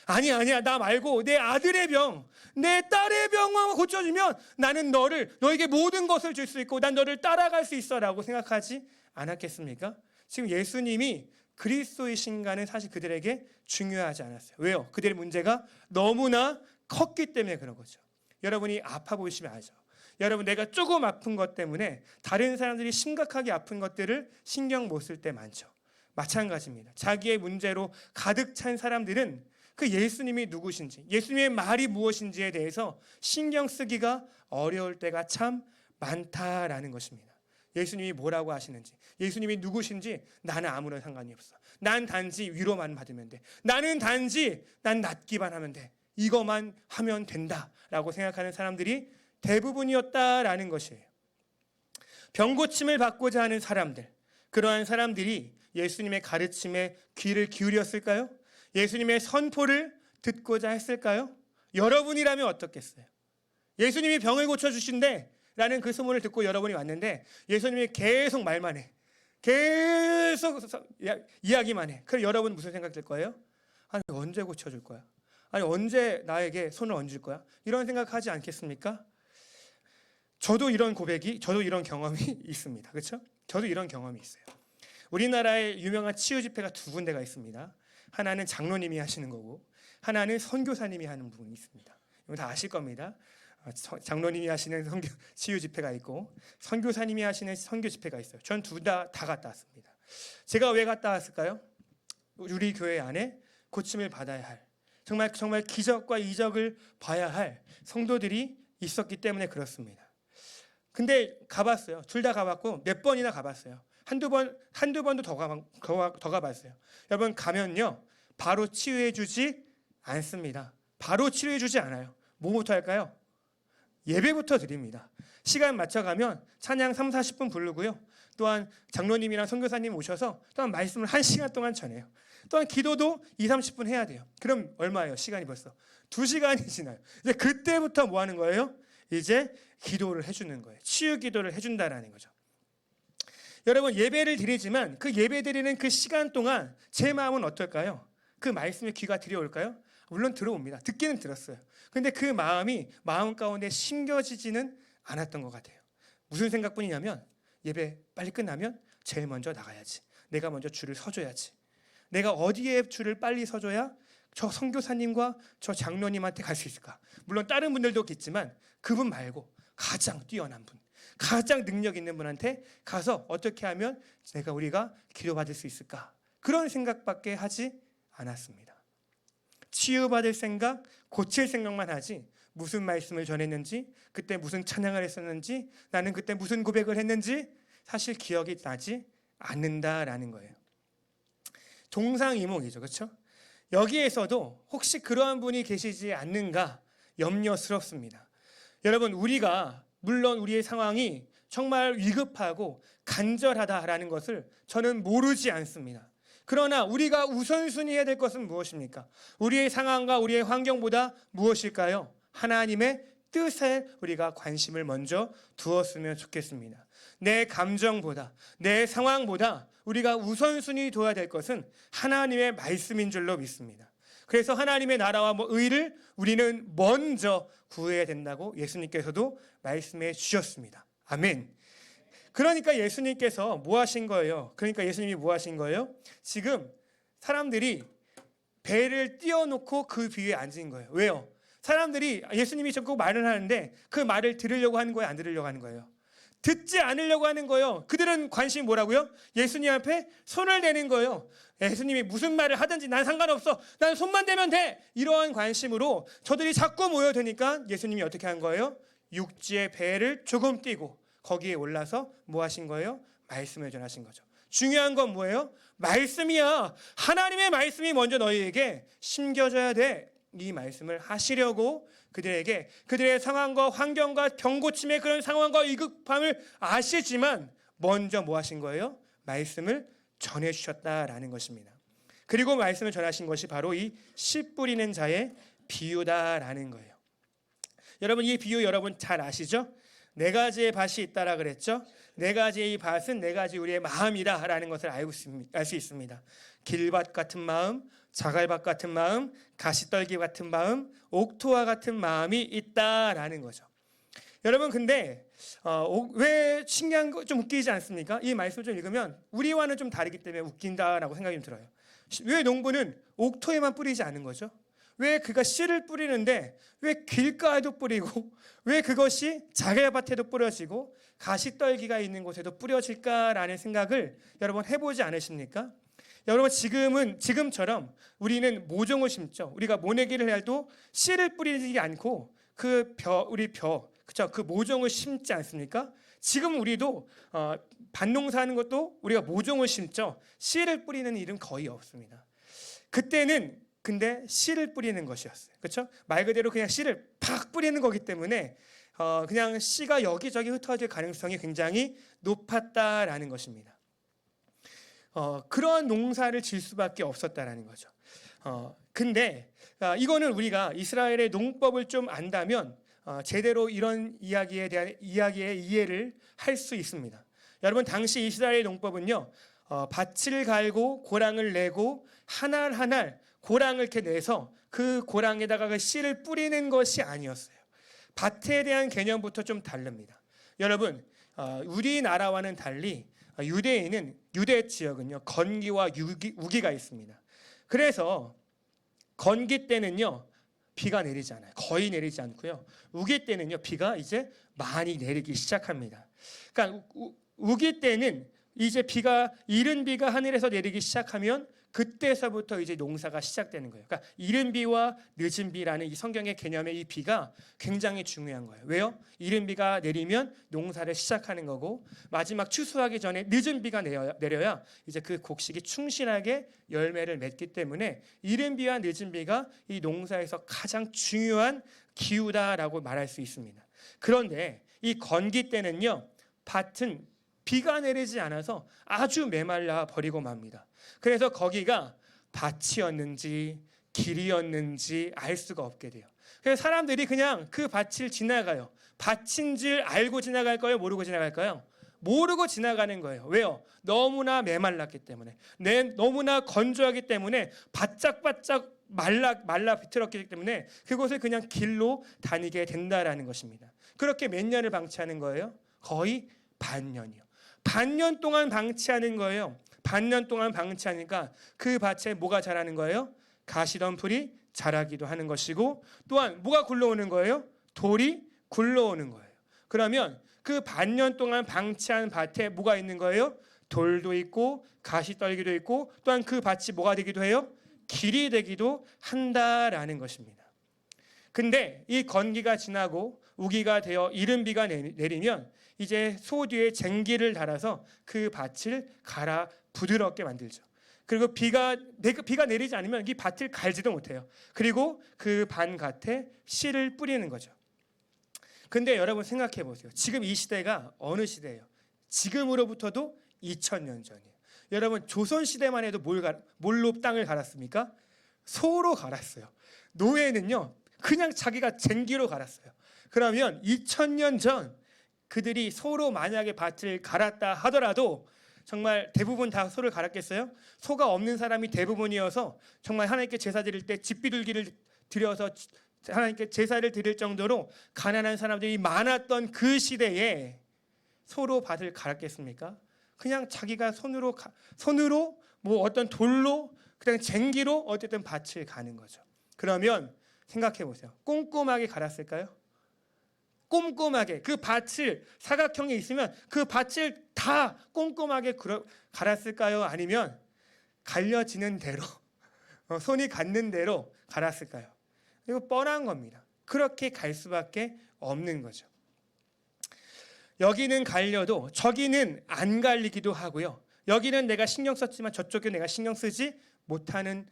아니야, 나 말고 내 아들의 병, 내 딸의 병만 고쳐주면 나는 너에게 모든 것을 줄 수 있고 난 너를 따라갈 수 있어라고 생각하지 않았겠습니까? 지금 예수님이 그리스도이신가는 사실 그들에게 중요하지 않았어요. 왜요? 그들의 문제가 너무나 컸기 때문에 그런 거죠. 여러분이 아파 보이시면 알죠. 여러분, 내가 조금 아픈 것 때문에 다른 사람들이 심각하게 아픈 것들을 신경 못 쓸 때 많죠. 마찬가지입니다. 자기의 문제로 가득 찬 사람들은 그 예수님이 누구신지, 예수님의 말이 무엇인지에 대해서 신경 쓰기가 어려울 때가 참 많다라는 것입니다. 예수님이 뭐라고 하시는지, 예수님이 누구신지 나는 아무런 상관이 없어. 난 단지 위로만 받으면 돼. 난 낫기만 하면 돼. 이것만 하면 된다라고 생각하는 사람들이 대부분이었다라는 것이에요. 병고침을 받고자 하는 사람들, 그러한 사람들이 예수님의 가르침에 귀를 기울였을까요? 예수님의 선포를 듣고자 했을까요? 여러분이라면 어떻겠어요? 예수님이 병을 고쳐주신대 라는 그 소문을 듣고 여러분이 왔는데 예수님이 계속 말만 해. 계속 이야기만 해. 그럼 여러분 무슨 생각 들 거예요? 아니, 언제 고쳐줄 거야? 아니, 언제 나에게 손을 얹을 거야? 이런 생각하지 않겠습니까? 저도 이런 경험이 있습니다. 그렇죠? 저도 이런 경험이 있어요. 우리나라에 유명한 치유 집회가 두 군데가 있습니다. 하나는 장로님이 하시는 거고 하나는 선교사님이 하는 부분이 있습니다. 이거 다 아실 겁니다. 장로님이 하시는 치유 집회가 있고 선교사님이 하시는 선교 집회가 있어요. 전 둘 다 갔다 왔습니다. 제가 왜 갔다 왔을까요? 우리 교회 안에 고침을 받아야 할, 정말 기적과 이적을 봐야 할 성도들이 있었기 때문에 그렇습니다. 근데 가봤어요. 둘 다 가봤고 몇 번이나 가봤어요. 한두 번도 더 가봤어요. 여러분, 가면요 바로 치유해주지 않습니다. 바로 치료해주지 않아요. 뭐부터 할까요? 예배부터 드립니다. 시간 맞춰가면 찬양 3, 40분 부르고요. 또한 장로님이랑 선교사님 오셔서 또한 말씀을 1시간 동안 전해요. 또한 기도도 2, 30분 해야 돼요. 그럼 얼마예요? 시간이 벌써 2시간이 지나요. 이제 그때부터 뭐 하는 거예요? 이제 기도를 해주는 거예요. 치유 기도를 해준다라는 거죠. 여러분, 예배를 드리지만 그 예배 드리는 그 시간 동안 제 마음은 어떨까요? 그 말씀에 귀가 들여올까요? 물론 들어옵니다. 듣기는 들었어요. 근데 그 마음 가운데 심겨지지는 않았던 것 같아요. 무슨 생각뿐이냐면 예배 빨리 끝나면 제일 먼저 나가야지. 내가 먼저 줄을 서줘야지. 내가 어디에 줄을 빨리 서줘야 저 선교사님과 저 장로님한테 갈 수 있을까? 물론 다른 분들도 있지만 그분 말고 가장 뛰어난 분, 가장 능력 있는 분한테 가서 어떻게 하면 우리가 기도받을 수 있을까? 그런 생각밖에 하지 않았습니다. 치유받을 생각, 고칠 생각만 하지 무슨 말씀을 전했는지, 그때 무슨 찬양을 했었는지, 나는 그때 무슨 고백을 했는지 사실 기억이 나지 않는다라는 거예요. 동상이몽이죠. 그렇죠? 여기에서도 혹시 그러한 분이 계시지 않는가 염려스럽습니다. 여러분, 물론 우리의 상황이 정말 위급하고 간절하다라는 것을 저는 모르지 않습니다. 그러나 우리가 우선순위 해야 될 것은 무엇입니까? 우리의 상황과 우리의 환경보다 무엇일까요? 하나님의 뜻에 우리가 관심을 먼저 두었으면 좋겠습니다. 내 감정보다, 내 상황보다 우리가 우선순위 둬야 될 것은 하나님의 말씀인 줄로 믿습니다. 그래서 하나님의 나라와 의를 우리는 먼저 구해야 된다고 예수님께서도 말씀해 주셨습니다. 아멘. 그러니까 예수님께서 뭐 하신 거예요? 예수님이 뭐 하신 거예요? 지금 사람들이 배를 띄워놓고 그 위에 앉은 거예요. 왜요? 사람들이 예수님이 자꾸 말을 하는데 그 말을 들으려고 하는 거예요, 안 들으려고 하는 거예요? 듣지 않으려고 하는 거예요. 그들은 관심이 뭐라고요? 예수님 앞에 손을 대는 거예요. 예수님이 무슨 말을 하든지 난 상관없어. 난 손만 대면 돼. 이러한 관심으로 저들이 자꾸 모여드니까 예수님이 어떻게 한 거예요? 육지의 배를 조금 띄고 거기에 올라서 뭐 하신 거예요? 말씀을 전하신 거죠. 중요한 건 뭐예요? 말씀이야. 하나님의 말씀이 먼저 너희에게 심겨져야 돼. 이 말씀을 하시려고 그들에게 그들의 상황과 환경과 병고침의 그런 상황과 위급함을 아시지만 먼저 뭐 하신 거예요? 말씀을 전해주셨다라는 것입니다. 그리고 말씀을 전하신 것이 바로 이 씨 뿌리는 자의 비유다라는 거예요. 여러분, 이 비유 여러분 잘 아시죠? 네 가지의 밭이 있다라 그랬죠? 네 가지의 이 밭은 네 가지 우리의 마음이다라는 것을 알 수 있습니다. 길밭 같은 마음, 자갈밭 같은 마음, 가시떨기 같은 마음, 옥토와 같은 마음이 있다라는 거죠. 여러분, 근데 왜 신기한 거 좀 웃기지 않습니까? 이 말씀을 좀 읽으면 우리와는 좀 다르기 때문에 웃긴다라고 생각이 좀 들어요. 왜 농부는 옥토에만 뿌리지 않은 거죠? 왜 그가 씨를 뿌리는데 왜 길가에도 뿌리고 왜 그것이 자갈밭에도 뿌려지고 가시떨기가 있는 곳에도 뿌려질까라는 생각을 여러분 해보지 않으십니까? 여러분, 지금처럼 우리는 모종을 심죠. 우리가 모내기를 해도 씨를 뿌리지 않고 그쵸? 그 모종을 심지 않습니까? 지금 우리도 밭농사하는 것도 우리가 모종을 심죠. 씨를 뿌리는 일은 거의 없습니다. 그때는 근데 씨를 뿌리는 것이었어요. 그렇죠? 말 그대로 그냥 씨를 팍 뿌리는 거기 때문에 그냥 씨가 여기저기 흩어질 가능성이 굉장히 높았다라는 것입니다. 그런 농사를 질 수밖에 없었다라는 거죠. 근데 이거는 우리가 이스라엘의 농법을 좀 안다면 제대로 이런 이야기에 대한 이야기의 이해를 할 수 있습니다. 여러분, 당시 이스라엘 농법은요, 밭을 갈고 고랑을 내고 한 알 고랑을 이렇게 내서 그 고랑에다가 그 씨를 뿌리는 것이 아니었어요. 밭에 대한 개념부터 좀 다릅니다. 여러분, 우리나라와는 달리 유대 지역은요, 건기와 우기가 있습니다. 그래서 건기 때는요, 비가 내리지 않아요. 거의 내리지 않고요. 우기 때는요, 비가 이제 많이 내리기 시작합니다. 그러니까 우기 때는 이제 이른 비가 하늘에서 내리기 시작하면 그때서부터 이제 농사가 시작되는 거예요. 그러니까 이른 비와 늦은 비라는 이 성경의 개념의 이 비가 굉장히 중요한 거예요. 왜요? 이른 비가 내리면 농사를 시작하는 거고 마지막 추수하기 전에 늦은 비가 내려야 이제 그 곡식이 충실하게 열매를 맺기 때문에 이른 비와 늦은 비가 이 농사에서 가장 중요한 기후다라고 말할 수 있습니다. 그런데 이 건기 때는요, 밭은 비가 내리지 않아서 아주 메말라 버리고 맙니다. 그래서 거기가 밭이었는지 길이었는지 알 수가 없게 돼요. 그래서 사람들이 그냥 그 밭을 지나가요. 밭인 줄 알고 지나갈까요? 모르고 지나갈까요? 모르고 지나가는 거예요. 왜요? 너무나 메말랐기 때문에, 너무나 건조하기 때문에 바짝바짝 말라 비틀었기 때문에 그곳을 그냥 길로 다니게 된다라는 것입니다. 그렇게 몇 년을 방치하는 거예요? 거의 반년이요. 반년 동안 방치하는 거예요. 반년 동안 방치하니까 그 밭에 뭐가 자라는 거예요? 가시덤불이 자라기도 하는 것이고, 또한 뭐가 굴러오는 거예요? 돌이 굴러오는 거예요. 그러면 그 반년 동안 방치한 밭에 뭐가 있는 거예요? 돌도 있고 가시떨기도 있고, 또한 그 밭이 뭐가 되기도 해요? 길이 되기도 한다라는 것입니다. 근데 이 건기가 지나고 우기가 되어 이른 비가 내리면 이제 소 뒤에 쟁기를 달아서 그 밭을 갈아 부드럽게 만들죠. 그리고 비가 내리지 않으면 이 밭을 갈지도 못해요. 그리고 그 밭에 씨를 뿌리는 거죠. 근데 여러분 생각해 보세요. 지금 이 시대가 어느 시대예요? 지금으로부터도 2000년 전이에요. 여러분, 조선 시대만 해도 뭘로 땅을 갈았습니까? 소로 갈았어요. 노예는요, 그냥 자기가 쟁기로 갈았어요. 그러면 2000년 전 그들이 소로 만약에 밭을 갈았다 하더라도 정말 대부분 다 소를 갈았겠어요? 소가 없는 사람이 대부분이어서 정말 하나님께 제사 드릴 때 집비둘기를 들여서 하나님께 제사를 드릴 정도로 가난한 사람들이 많았던 그 시대에 소로 밭을 갈았겠습니까? 그냥 자기가 손으로 뭐 어떤 돌로 그냥 쟁기로 어쨌든 밭을 가는 거죠. 그러면 생각해 보세요. 꼼꼼하게 갈았을까요? 꼼꼼하게 그 밭을 사각형이 있으면 그 밭을 다 꼼꼼하게 갈았을까요? 아니면 갈려지는 대로 손이 닿는 대로 갈았을까요? 이거 뻔한 겁니다. 그렇게 갈 수밖에 없는 거죠. 여기는 갈려도 저기는 안 갈리기도 하고요. 여기는 내가 신경 썼지만 저쪽에 내가 신경 쓰지 못하는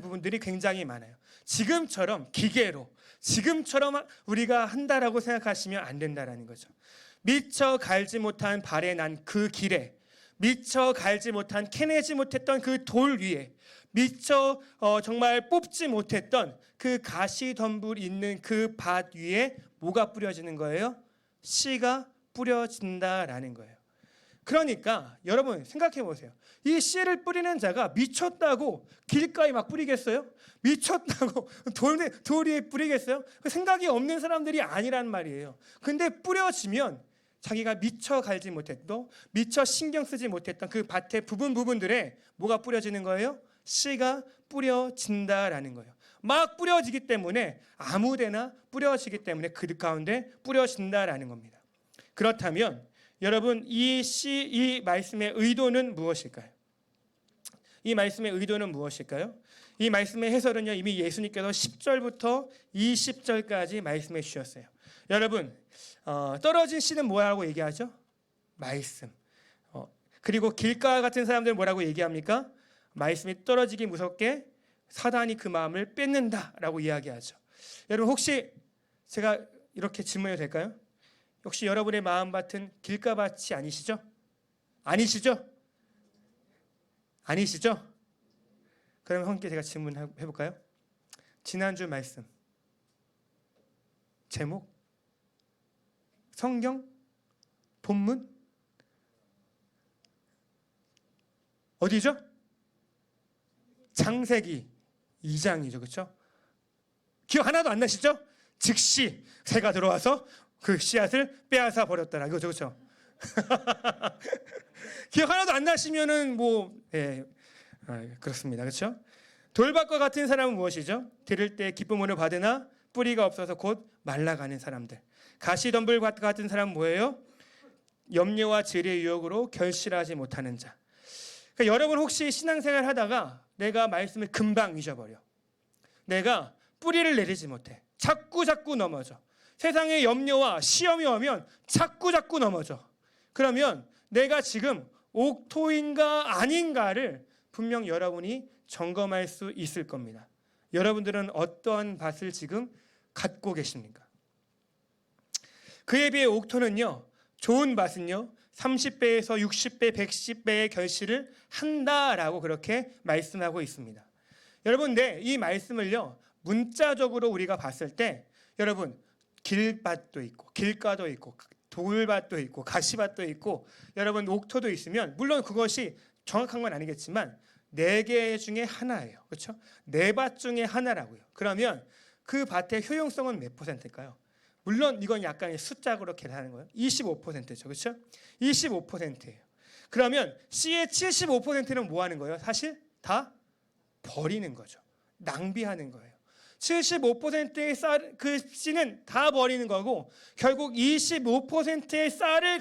부분들이 굉장히 많아요. 지금처럼 기계로 지금처럼 우리가 한다라고 생각하시면 안 된다라는 거죠. 미처 갈지 못한 발에 난 그 길에, 미처 갈지 못한 캐내지 못했던 그 돌 위에, 미처 정말 뽑지 못했던 그 가시덤불 있는 그 밭 위에 뭐가 뿌려지는 거예요? 씨가 뿌려진다라는 거예요. 그러니까 여러분 생각해 보세요. 이 씨를 뿌리는 자가 미쳤다고 길가에 막 뿌리겠어요? 미쳤다고 돌 위에 뿌리겠어요? 생각이 없는 사람들이 아니란 말이에요. 근데 뿌려지면 자기가 미처 갈지 못했던, 미처 신경 쓰지 못했던 그 밭의 부분들에 뭐가 뿌려지는 거예요? 씨가 뿌려진다라는 거예요. 막 뿌려지기 때문에 아무데나 뿌려지기 때문에 그 가운데 뿌려진다라는 겁니다. 그렇다면 여러분 이 말씀의 의도는 무엇일까요? 이 말씀의 의도는 무엇일까요? 이 말씀의 해설은요 이미 예수님께서 10절부터 20절까지 말씀해 주셨어요. 여러분 떨어진 씨는 뭐라고 얘기하죠? 말씀. 그리고 길가 같은 사람들은 뭐라고 얘기합니까? 말씀이 떨어지기 무섭게 사단이 그 마음을 뺏는다라고 이야기하죠. 여러분 혹시 제가 이렇게 질문해도 될까요? 혹시 여러분의 마음밭은 길가밭이 아니시죠? 아니시죠? 아니시죠? 그럼 함께 제가 질문해 볼까요? 지난주 말씀 제목 성경 본문 어디죠? 창세기 2장이죠. 그렇죠? 기억 하나도 안 나시죠? 즉시 새가 들어와서 그 씨앗을 빼앗아 버렸더라. 이거죠. 그렇죠? 기억 하나도 안 나시면은 그렇습니다. 그렇죠? 돌밭과 같은 사람은 무엇이죠? 들을 때 기쁨으로 받으나 뿌리가 없어서 곧 말라가는 사람들. 가시덤불과 같은 사람은 뭐예요? 염려와 죄의 유혹으로 결실하지 못하는 자. 그러니까 여러분 혹시 신앙생활 하다가 내가 말씀을 금방 잊어버려. 내가 뿌리를 내리지 못해. 자꾸 넘어져. 세상에 염려와 시험이 오면 자꾸 넘어져. 그러면 내가 지금 옥토인가 아닌가를 분명 여러분이 점검할 수 있을 겁니다. 여러분들은 어떠한 밭을 지금 갖고 계십니까? 그에 비해 옥토는요, 좋은 밭은요, 30배에서 60배, 110배의 결실을 한다라고 그렇게 말씀하고 있습니다. 여러분, 이 말씀을요, 문자적으로 우리가 봤을 때, 여러분, 길밭도 있고, 길가도 있고, 돌밭도 있고, 가시밭도 있고, 여러분, 옥토도 있으면, 물론 그것이 정확한 건 아니겠지만, 4개 중에 하나예요. 그렇죠? 4밭 중에 하나라고요. 그러면 그 밭의 효용성은 몇 %일까요? 물론 이건 약간의 숫자로 계산하는 거예요. 25%죠. 그렇죠? 25%예요. 그러면 씨의 75%는 뭐 하는 거예요? 사실 다 버리는 거죠. 낭비하는 거예요. 75%의 그 씨는 다 버리는 거고 결국 25%의 씨를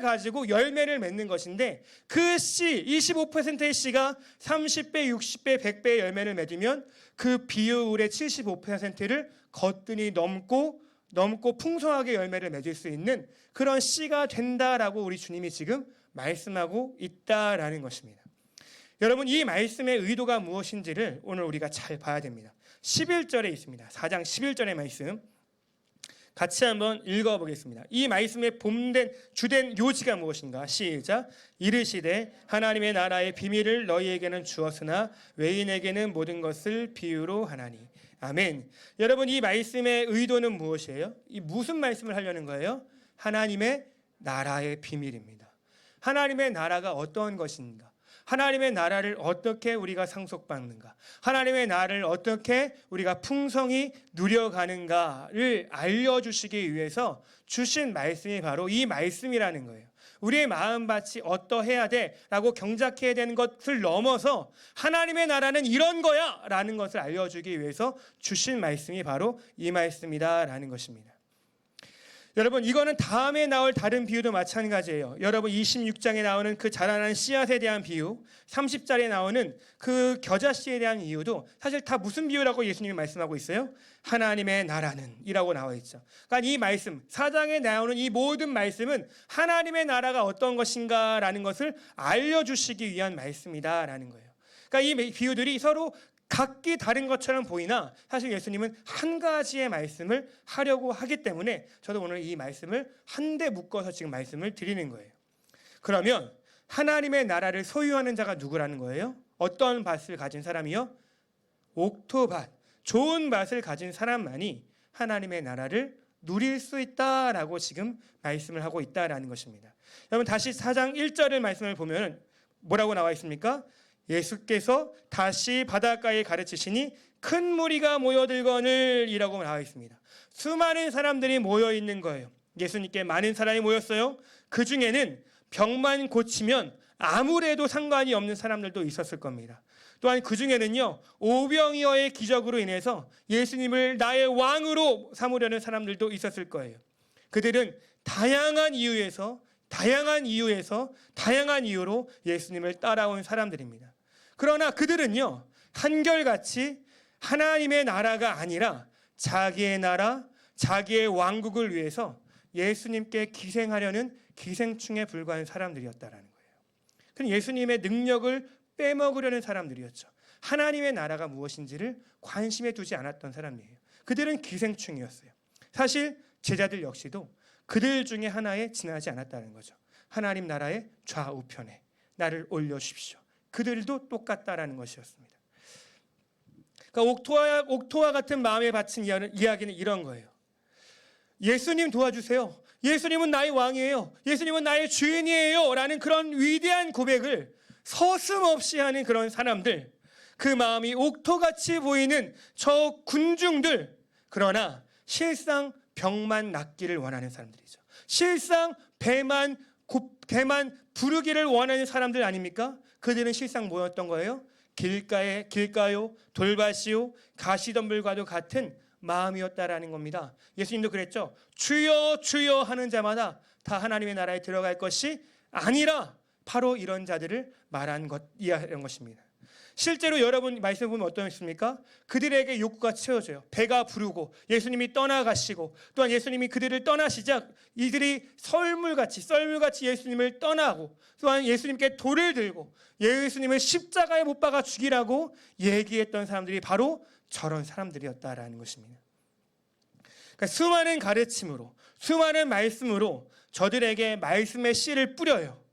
가지고 열매를 맺는 것인데 그 씨, 25%의 씨가 30배, 60배, 100배의 열매를 맺으면 그 비율의 75%를 거뜬히 넘고 풍성하게 열매를 맺을 수 있는 그런 씨가 된다라고 우리 주님이 지금 말씀하고 있다라는 것입니다. 여러분 이 말씀의 의도가 무엇인지를 오늘 우리가 잘 봐야 됩니다. 11절에 있습니다. 4장 11절의 말씀 같이 한번 읽어보겠습니다. 이 말씀의 주된 요지가 무엇인가? 시작. 이르시되 하나님의 나라의 비밀을 너희에게는 주었으나 외인에게는 모든 것을 비유로 하나니. 아멘. 여러분 이 말씀의 의도는 무엇이에요? 이 무슨 말씀을 하려는 거예요? 하나님의 나라의 비밀입니다. 하나님의 나라가 어떤 것인가? 하나님의 나라를 어떻게 우리가 상속받는가? 하나님의 나라를 어떻게 우리가 풍성히 누려가는가를 알려주시기 위해서 주신 말씀이 바로 이 말씀이라는 거예요. 우리의 마음밭이 어떠해야 돼라고 경작해야 되는 것을 넘어서 하나님의 나라는 이런 거야 라는 것을 알려주기 위해서 주신 말씀이 바로 이 말씀이다라는 것입니다. 여러분, 이거는 다음에 나올 다른 비유도 마찬가지예요. 여러분, 26장에 나오는 그 자라난 씨앗에 대한 비유, 30절에 나오는 그 겨자씨에 대한 이유도 사실 다 무슨 비유라고 예수님이 말씀하고 있어요? 하나님의 나라는 이라고 나와 있죠. 그러니까 이 말씀, 4장에 나오는 이 모든 말씀은 하나님의 나라가 어떤 것인가라는 것을 알려주시기 위한 말씀이다라는 거예요. 그러니까 이 비유들이 서로 각기 다른 것처럼 보이나 사실 예수님은 한 가지의 말씀을 하려고 하기 때문에 저도 오늘 이 말씀을 한데 묶어서 지금 말씀을 드리는 거예요. 그러면 하나님의 나라를 소유하는 자가 누구라는 거예요? 어떤 밭을 가진 사람이요? 옥토밭, 좋은 밭을 가진 사람만이 하나님의 나라를 누릴 수 있다라고 지금 말씀을 하고 있다라는 것입니다. 여러분, 다시 4장 1절의 말씀을 보면 뭐라고 나와 있습니까? 예수께서 다시 바닷가에 가르치시니 큰 무리가 모여들거늘 이라고 나와 있습니다. 수많은 사람들이 모여 있는 거예요. 예수님께 많은 사람이 모였어요. 그 중에는 병만 고치면 아무래도 상관이 없는 사람들도 있었을 겁니다. 또한 그 중에는요, 오병이어의 기적으로 인해서 예수님을 나의 왕으로 삼으려는 사람들도 있었을 거예요. 그들은 다양한 이유로 예수님을 따라온 사람들입니다. 그러나 그들은요, 한결같이 하나님의 나라가 아니라 자기의 나라, 자기의 왕국을 위해서 예수님께 기생하려는 기생충에 불과한 사람들이었다라는 거예요. 그럼 예수님의 능력을 빼먹으려는 사람들이었죠. 하나님의 나라가 무엇인지를 관심에 두지 않았던 사람이에요. 그들은 기생충이었어요. 사실 제자들 역시도 그들 중에 하나에 지나지 않았다는 거죠. 하나님 나라의 좌우편에 나를 올려주십시오. 그들도 똑같다라는 것이었습니다. 그러니까 옥토와 같은 마음에 바친 이야기는 이런 거예요. 예수님 도와주세요. 예수님은 나의 왕이에요. 예수님은 나의 주인이에요. 라는 그런 위대한 고백을 서슴없이 하는 그런 사람들, 그 마음이 옥토같이 보이는 저 군중들, 그러나 실상 병만 낫기를 원하는 사람들이죠. 실상 배만 부르기를 원하는 사람들 아닙니까? 그들은 실상 뭐였던 거예요? 길가요, 돌밭이요, 가시덤불과도 같은 마음이었다라는 겁니다. 예수님도 그랬죠. 주여 주여 하는 자마다 다 하나님의 나라에 들어갈 것이 아니라 바로 이런 자들을 말한 것입니다. 실제로 여러분 말씀 보면 어떻습니까? 그들에게 욕구가 채워져요. 배가 부르고 예수님이 떠나가시고 또한 예수님이 그들을 떠나시자 이들이 썰물같이 예수님을 떠나고 또한 예수님께 돌을 들고 예수님을 십자가에 못 박아 죽이라고 얘기했던 사람들이 바로 저런 사람들이었다라는 것입니다. 그러니까 수많은 가르침으로, 수많은 말씀으로 저들에게 말씀의 씨를 뿌려요.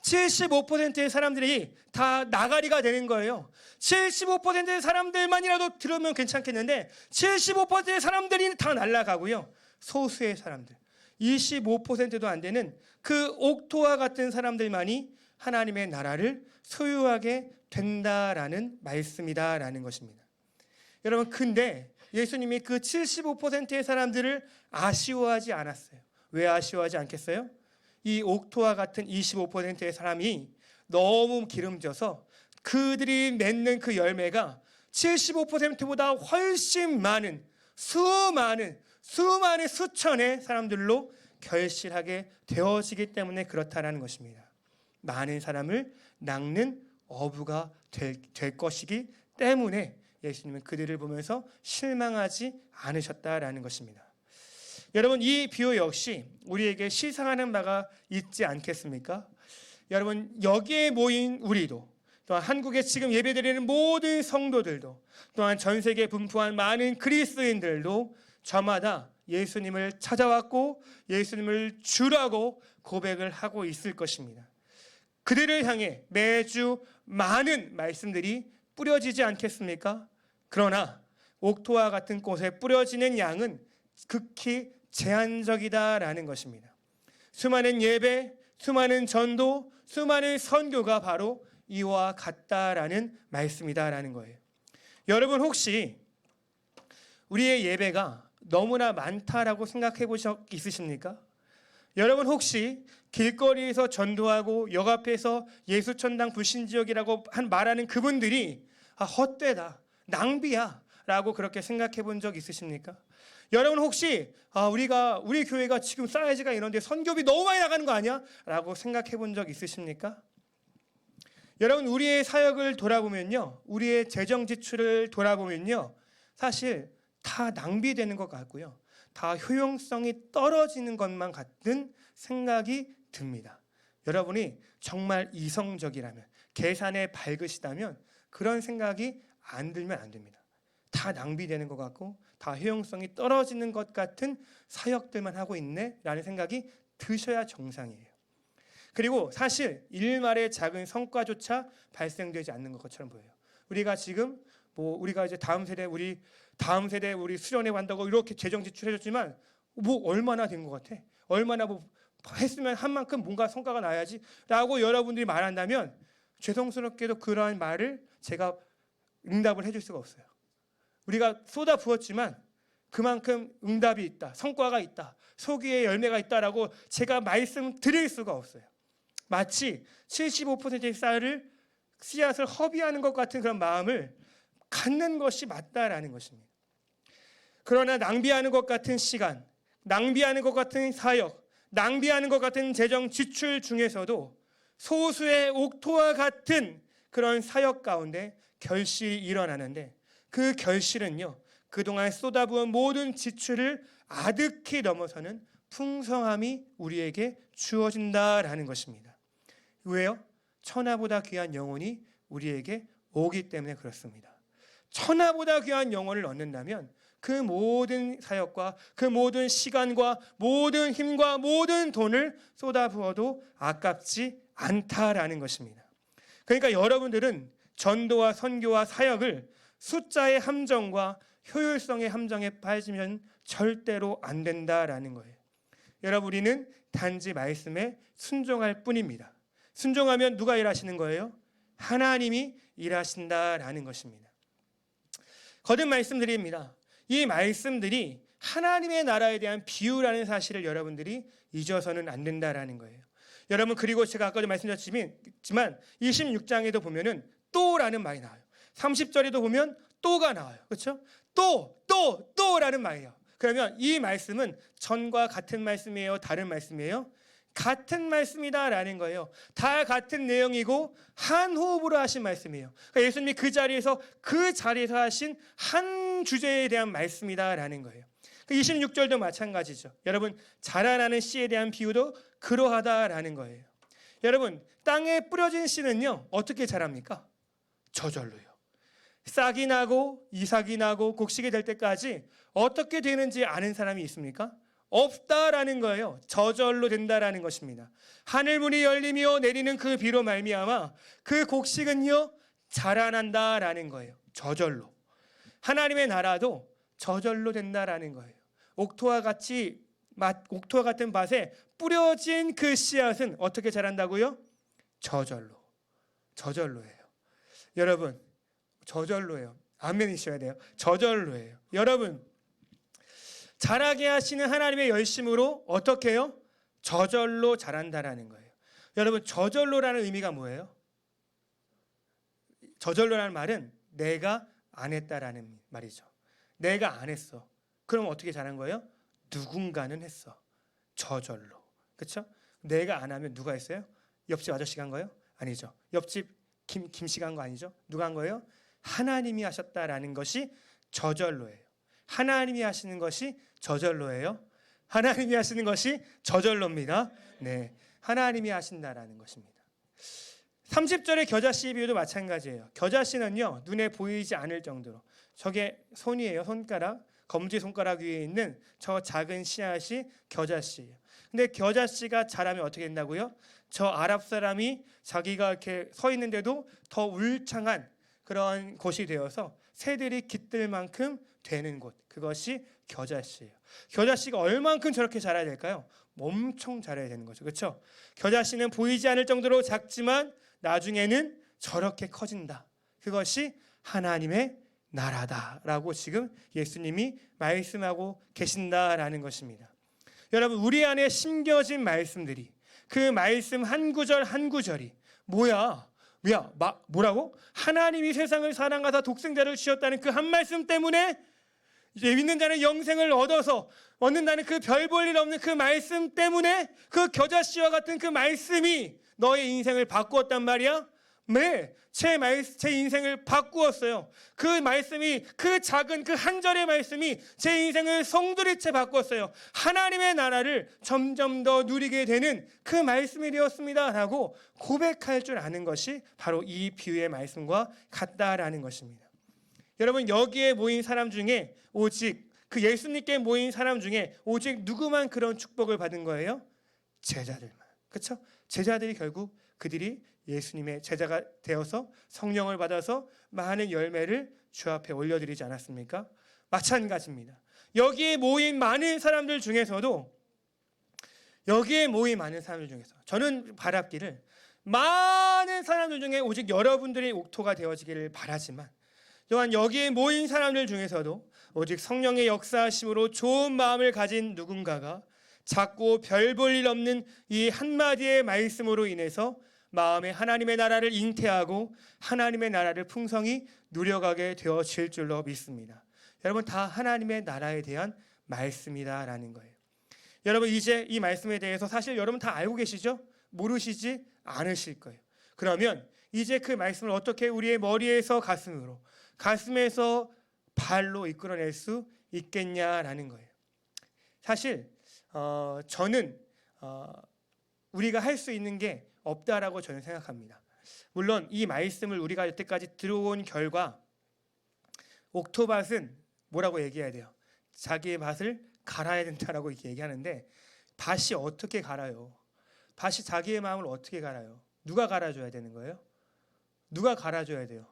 75%의 사람들이 다 나가리가 되는 거예요. 75%의 사람들만이라도 들으면 괜찮겠는데 75%의 사람들이 다 날아가고요. 소수의 사람들, 25%도 안 되는 그 옥토와 같은 사람들만이 하나님의 나라를 소유하게 된다라는 말씀이다라는 것입니다. 여러분, 근데 예수님이 그 75%의 사람들을 아쉬워하지 않았어요. 왜 아쉬워하지 않겠어요? 이 옥토와 같은 25%의 사람이 너무 기름져서 그들이 맺는 그 열매가 75%보다 훨씬 많은 수천의 사람들로 결실하게 되어지기 때문에 그렇다라는 것입니다. 많은 사람을 낚는 어부가 될 것이기 때문에 예수님은 그들을 보면서 실망하지 않으셨다라는 것입니다. 여러분, 이 비유 역시 우리에게 시사하는 바가 있지 않겠습니까? 여러분, 여기에 모인 우리도, 또한 한국에 지금 예배드리는 모든 성도들도, 또한 전 세계에 분포한 많은 그리스도인들도 저마다 예수님을 찾아왔고 예수님을 주라고 고백을 하고 있을 것입니다. 그들을 향해 매주 많은 말씀들이 뿌려지지 않겠습니까? 그러나 옥토와 같은 곳에 뿌려지는 양은 극히 제한적이다라는 것입니다. 수많은 예배, 수많은 전도, 수많은 선교가 바로 이와 같다라는 말씀이다라는 거예요. 여러분, 혹시 우리의 예배가 너무나 많다라고 생각해 보신 적 있으십니까? 여러분 혹시 길거리에서 전도하고 역 앞에서 예수천당 불신지역이라고 말하는 그분들이 헛되다, 낭비야 라고 그렇게 생각해 본 적 있으십니까? 여러분 혹시 우리 교회가 지금 사이즈가 이런데 선교비 너무 많이 나가는 거 아니야? 라고 생각해 본 적 있으십니까? 여러분 우리의 사역을 돌아보면요, 우리의 재정 지출을 돌아보면요, 사실 다 낭비되는 것 같고요, 다 효용성이 떨어지는 것만 같은 생각이 듭니다. 여러분이 정말 이성적이라면, 계산에 밝으시다면 그런 생각이 안 들면 안 됩니다. 다 낭비되는 것 같고 다 효용성이 떨어지는 것 같은 사역들만 하고 있네 라는 생각이 드셔야 정상이에요. 그리고 사실 일말의 작은 성과조차 발생되지 않는 것처럼 보여요. 우리가 지금 우리가 이제 다음 세대 우리 수련회 간다고 이렇게 재정 지출해줬지만 얼마나 된 것 같아? 얼마나 했으면 한 만큼 뭔가 성과가 나야지라고 여러분들이 말한다면 죄송스럽게도 그러한 말을 제가 응답을 해줄 수가 없어요. 우리가 쏟아 부었지만 그만큼 응답이 있다, 성과가 있다, 소기의 열매가 있다라고 제가 말씀드릴 수가 없어요. 마치 75%의 씨앗을 허비하는 것 같은 그런 마음을 갖는 것이 맞다라는 것입니다. 그러나 낭비하는 것 같은 시간, 낭비하는 것 같은 사역, 낭비하는 것 같은 재정 지출 중에서도 소수의 옥토와 같은 그런 사역 가운데 결실이 일어나는데, 그 결실은요, 그동안 쏟아부은 모든 지출을 아득히 넘어서는 풍성함이 우리에게 주어진다라는 것입니다. 왜요? 천하보다 귀한 영혼이 우리에게 오기 때문에 그렇습니다. 천하보다 귀한 영혼을 얻는다면 그 모든 사역과 그 모든 시간과 모든 힘과 모든 돈을 쏟아부어도 아깝지 않다라는 것입니다. 그러니까 여러분들은 전도와 선교와 사역을 숫자의 함정과 효율성의 함정에 빠지면 절대로 안 된다라는 거예요. 여러분 우리는 단지 말씀에 순종할 뿐입니다. 순종하면 누가 일하시는 거예요? 하나님이 일하신다라는 것입니다. 거듭 말씀드립니다. 이 말씀들이 하나님의 나라에 대한 비유라는 사실을 여러분들이 잊어서는 안 된다라는 거예요. 여러분 그리고 제가 아까도 말씀드렸지만 26장에도 보면은 또라는 말이 나와요. 30절에도 보면 또가 나와요. 그렇죠? 또라는 말이에요. 그러면 이 말씀은 전과 같은 말씀이에요? 다른 말씀이에요? 같은 말씀이다라는 거예요. 다 같은 내용이고 한 호흡으로 하신 말씀이에요. 그러니까 예수님이 그 자리에서 하신 한 주제에 대한 말씀이다라는 거예요. 26절도 마찬가지죠. 여러분 자라나는 씨에 대한 비유도 그러하다라는 거예요. 여러분 땅에 뿌려진 씨는요 어떻게 자랍니까? 저절로요. 싹이 나고 이삭이 나고 곡식이 될 때까지 어떻게 되는지 아는 사람이 있습니까? 없다라는 거예요. 저절로 된다라는 것입니다. 하늘문이 열리며 내리는 그 비로 말미암아 그 곡식은요 자라난다라는 거예요. 저절로. 하나님의 나라도 저절로 된다라는 거예요. 옥토와 같은 밭에 뿌려진 그 씨앗은 어떻게 자란다고요? 저절로예요. 여러분 저절로예요. 아멘이셔야 돼요. 저절로예요. 여러분 자라게 하시는 하나님의 열심으로 어떻게 해요? 저절로 자란다라는 거예요. 여러분 저절로라는 의미가 뭐예요? 저절로라는 말은 내가 안 했다라는 말이죠. 내가 안 했어. 그럼 어떻게 자란 거예요? 누군가는 했어. 저절로. 그렇죠? 내가 안 하면 누가 했어요? 옆집 아저씨가 한 거예요? 아니죠. 옆집 김씨가 한 거 아니죠? 누가 한 거예요? 하나님이 하셨다라는 것이 저절로예요. 하나님이 하시는 것이 저절로예요. 하나님이 하시는 것이 저절로입니다. 네, 하나님이 하신다라는 것입니다. 30절의 겨자씨 비유도 마찬가지예요. 겨자씨는요 눈에 보이지 않을 정도로, 저게 손이에요. 손가락, 검지손가락 위에 있는 저 작은 씨앗이 겨자씨예요. 근데 겨자씨가 자라면 어떻게 된다고요? 저 아랍 사람이 자기가 이렇게 서 있는데도 더 울창한 그런 곳이 되어서 새들이 깃들 만큼 되는 곳, 그것이 겨자씨예요. 겨자씨가 얼만큼 저렇게 자라야 될까요? 엄청 자라야 되는 거죠. 그렇죠? 겨자씨는 보이지 않을 정도로 작지만 나중에는 저렇게 커진다. 그것이 하나님의 나라다라고 지금 예수님이 말씀하고 계신다라는 것입니다. 여러분, 우리 안에 심겨진 말씀들이, 그 말씀 한 구절 한 구절이 뭐라고? 하나님이 세상을 사랑하사 독생자를 주셨다는 그 한 말씀 때문에 이제 믿는 자는 영생을 얻는다는 그 별 볼 일 없는 그 말씀 때문에, 그 겨자씨와 같은 그 말씀이 너의 인생을 바꾸었단 말이야? 네, 제 인생을 바꾸었어요. 그 말씀이, 그 작은 그 한 절의 말씀이 제 인생을 송두리째 바꾸었어요. 하나님의 나라를 점점 더 누리게 되는 그 말씀이 되었습니다 라고 고백할 줄 아는 것이 바로 이 비유의 말씀과 같다라는 것입니다. 여러분, 여기에 모인 사람 중에 오직 그 예수님께 모인 사람 중에 오직 누구만 그런 축복을 받은 거예요? 제자들만. 그렇죠? 제자들이 결국 그들이 예수님의 제자가 되어서 성령을 받아서 많은 열매를 주 앞에 올려드리지 않았습니까? 마찬가지입니다. 여기에 모인 많은 사람들 중에서도 저는 바랍기를 많은 사람들 중에 오직 여러분들의 옥토가 되어지기를 바라지만, 또한 여기에 모인 사람들 중에서도 오직 성령의 역사하심으로 좋은 마음을 가진 누군가가 작고 별 볼 일 없는 이 한마디의 말씀으로 인해서 마음에 하나님의 나라를 잉태하고 하나님의 나라를 풍성히 누려가게 되어질 줄로 믿습니다. 여러분, 다 하나님의 나라에 대한 말씀이다라는 거예요. 여러분, 이제 이 말씀에 대해서 사실 여러분 다 알고 계시죠? 모르시지 않으실 거예요. 그러면 이제 그 말씀을 어떻게 우리의 머리에서 가슴으로, 가슴에서 발로 이끌어낼 수 있겠냐라는 거예요. 사실 저는 우리가 할 수 있는 게 없다라고 저는 생각합니다. 물론 이 말씀을 우리가 여태까지 들어온 결과, 옥토밭은 뭐라고 얘기해야 돼요? 자기의 밭을 갈아야 된다라고 이렇게 얘기하는데, 밭이 어떻게 갈아요? 밭이 자기의 마음을 어떻게 갈아요? 누가 갈아줘야 되는 거예요? 누가 갈아줘야 돼요?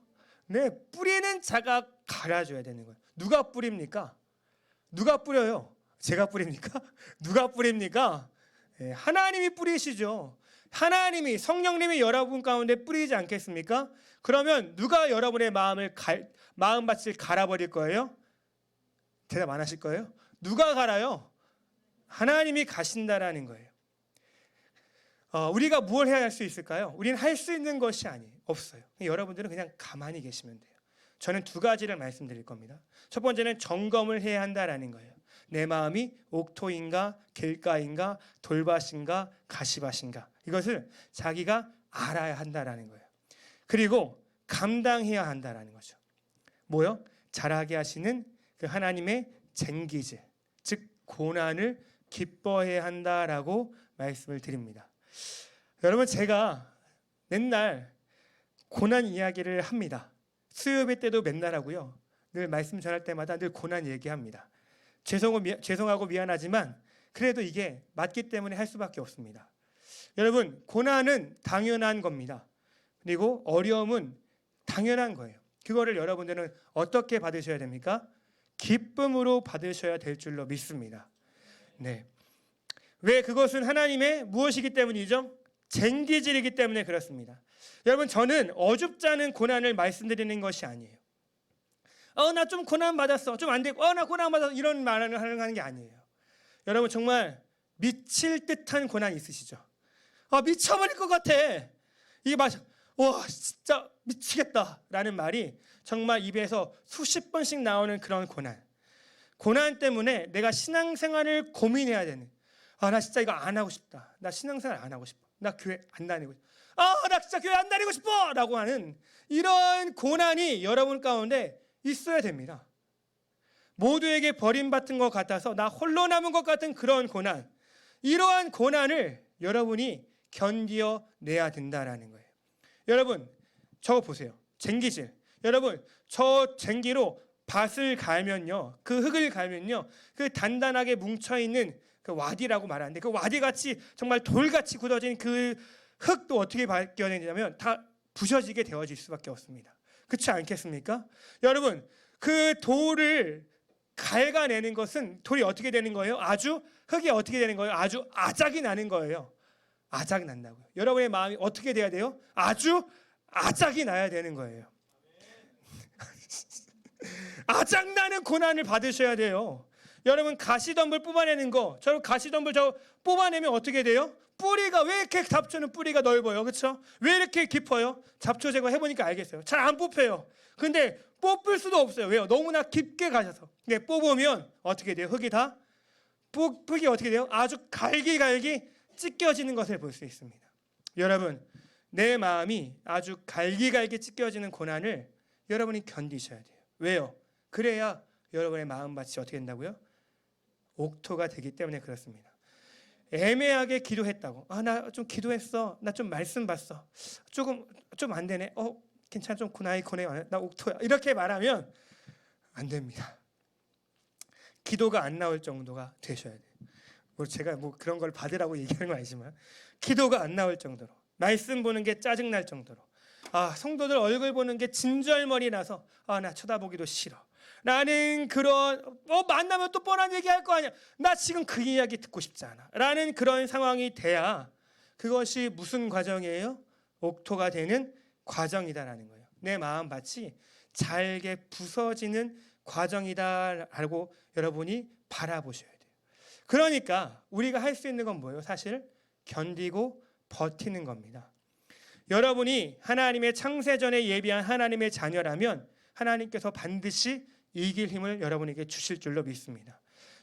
네, 뿌리는 자가 갈아줘야 되는 거예요. 누가 뿌립니까? 누가 뿌려요? 제가 뿌립니까? 누가 뿌립니까? 네, 하나님이 뿌리시죠. 하나님이, 성령님이 여러분 가운데 뿌리지 않겠습니까? 그러면 누가 여러분의 마음밭을 갈아버릴 거예요? 대답 안 하실 거예요? 누가 갈아요? 하나님이 가신다라는 거예요. 우리가 무엇을 해야 할 수 있을까요? 우리는 할 수 있는 것이 없어요. 여러분들은 그냥 가만히 계시면 돼요. 저는 두 가지를 말씀드릴 겁니다. 첫 번째는 점검을 해야 한다라는 거예요. 내 마음이 옥토인가, 길가인가, 돌밭인가, 가시밭인가, 이것을 자기가 알아야 한다라는 거예요. 그리고 감당해야 한다라는 거죠. 뭐요? 자라게 하시는 그 하나님의 쟁기질, 즉 고난을 기뻐해야 한다라고 말씀을 드립니다. 여러분, 제가 맨날 고난 이야기를 합니다. 수요예배 때도 맨날 하고요. 늘 말씀 전할 때마다 늘 고난 얘기합니다. 죄송하고 미안하지만 그래도 이게 맞기 때문에 할 수밖에 없습니다. 여러분, 고난은 당연한 겁니다. 그리고 어려움은 당연한 거예요. 그거를 여러분들은 어떻게 받으셔야 됩니까? 기쁨으로 받으셔야 될 줄로 믿습니다. 네. 왜? 그것은 하나님의 무엇이기 때문이죠? 쟁기질이기 때문에 그렇습니다. 여러분, 저는 어줍지 않은 고난을 말씀드리는 것이 아니에요. 나 좀 고난 받았어, 좀 안 되고, 나 고난 받았어, 이런 말을 하는 게 아니에요. 여러분, 정말 미칠 듯한 고난 있으시죠? 미쳐버릴 것 같아, 이게 맞아, 와 진짜 미치겠다라는 말이 정말 입에서 수십 번씩 나오는 그런 고난 때문에 내가 신앙생활을 고민해야 되는, 나 진짜 이거 안 하고 싶다, 나 신앙생활 안 하고 싶어, 나 교회 안 다니고 싶어, 나 진짜 교회 안 다니고 싶어 라고 하는 이런 고난이 여러분 가운데 있어야 됩니다. 모두에게 버림받은 것 같아서 나 홀로 남은 것 같은 그런 고난, 이러한 고난을 여러분이 견디어내야 된다라는 거예요. 여러분, 저거 보세요. 쟁기질. 여러분, 저 쟁기로 밭을 갈면요, 그 흙을 갈면요, 그 단단하게 뭉쳐있는 그 와디라고 말하는데, 그 와디같이 정말 돌같이 굳어진 그 흙도 어떻게 바뀌어내냐면 다 부셔지게 되어질 수밖에 없습니다. 그렇지 않겠습니까? 여러분, 그 돌을 갉아내는 것은 돌이 어떻게 되는 거예요? 흙이 어떻게 되는 거예요? 아주 아작이 나는 거예요. 아작이 난다고요. 여러분의 마음이 어떻게 돼야 돼요? 아주 아작이 나야 되는 거예요. 아작나는 고난을 받으셔야 돼요. 여러분 가시덤불 뽑아내는 거, 저 가시덤불 저 뽑아내면 어떻게 돼요? 뿌리가 왜 이렇게 잡초는 뿌리가 넓어요, 그렇죠? 왜 이렇게 깊어요? 잡초 제거 해보니까 알겠어요. 잘 안 뽑혀요. 근데 뽑을 수도 없어요. 왜요? 너무나 깊게 가셔서. 근데 뽑으면 어떻게 돼요? 흙이 다 흙이 어떻게 돼요? 아주 갈기갈기 찢겨지는 것을 볼 수 있습니다. 여러분, 내 마음이 아주 갈기갈기 찢겨지는 고난을 여러분이 견디셔야 돼요. 왜요? 그래야 여러분의 마음밭이 어떻게 된다고요? 옥토가 되기 때문에 그렇습니다. 애매하게 기도했다고. 나 좀 기도했어. 나 좀 말씀 봤어. 조금 좀 안 되네. 괜찮아. 좀 고난이 고네. 나 옥토야. 이렇게 말하면 안 됩니다. 기도가 안 나올 정도가 되셔야 돼요. 제가 그런 걸 받으라고 얘기하는 건 아니지만 기도가 안 나올 정도로, 말씀 보는 게 짜증날 정도로, 성도들 얼굴 보는 게 진절머리 나서 나 쳐다보기도 싫어 라는 그런, 만나면 또 뻔한 얘기할 거 아니야, 나 지금 그 이야기 듣고 싶지 않아 라는 그런 상황이 돼야 그것이 무슨 과정이에요? 옥토가 되는 과정이다라는 거예요. 내 마음밭이 잘게 부서지는 과정이다라고 여러분이 바라보셔야 돼요. 그러니까 우리가 할 수 있는 건 뭐예요? 사실 견디고 버티는 겁니다. 여러분이 하나님의 창세전에 예비한 하나님의 자녀라면 하나님께서 반드시 이길 힘을 여러분에게 주실 줄로 믿습니다.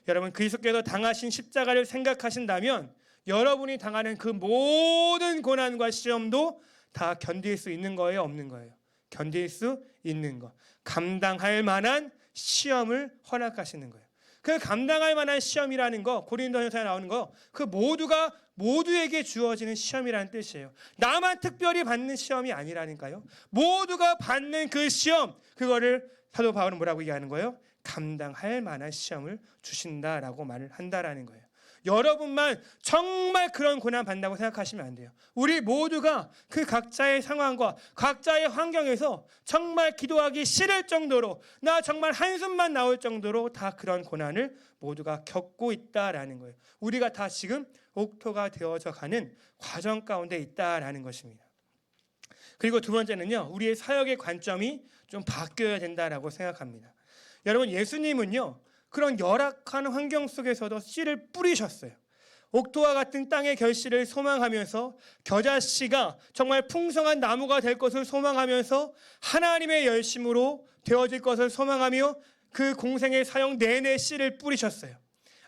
여러분, 그리스도께서 당하신 십자가를 생각하신다면 여러분이 당하는 그 모든 고난과 시험도 다 견딜 수 있는 거예요, 없는 거예요? 견딜 수 있는 거. 감당할 만한 시험을 허락하시는 거예요. 그 감당할 만한 시험이라는 거, 고린도전서에 나오는 거, 그 모두가 모두에게 주어지는 시험이라는 뜻이에요. 나만 특별히 받는 시험이 아니라니까요. 모두가 받는 그 시험, 그거를 사도 바울은 뭐라고 얘기하는 거예요? 감당할 만한 시험을 주신다라고 말을 한다라는 거예요. 여러분만 정말 그런 고난 받는다고 생각하시면 안 돼요. 우리 모두가 그 각자의 상황과 각자의 환경에서 정말 기도하기 싫을 정도로, 나 정말 한숨만 나올 정도로 다 그런 고난을 모두가 겪고 있다라는 거예요. 우리가 다 지금 옥토가 되어져 가는 과정 가운데 있다라는 것입니다. 그리고 두 번째는요, 우리의 사역의 관점이 좀 바뀌어야 된다라고 생각합니다. 여러분, 예수님은요, 그런 열악한 환경 속에서도 씨를 뿌리셨어요. 옥토와 같은 땅의 결실을 소망하면서 겨자씨가 정말 풍성한 나무가 될 것을 소망하면서 하나님의 열심으로 되어질 것을 소망하며 그 공생의 사역 내내 씨를 뿌리셨어요.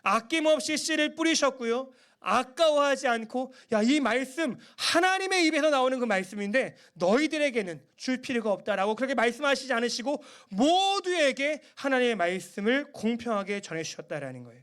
아낌없이 씨를 뿌리셨고요. 아까워하지 않고, 이 말씀 하나님의 입에서 나오는 그 말씀인데 너희들에게는 줄 필요가 없다라고 그렇게 말씀하시지 않으시고 모두에게 하나님의 말씀을 공평하게 전해주셨다라는 거예요.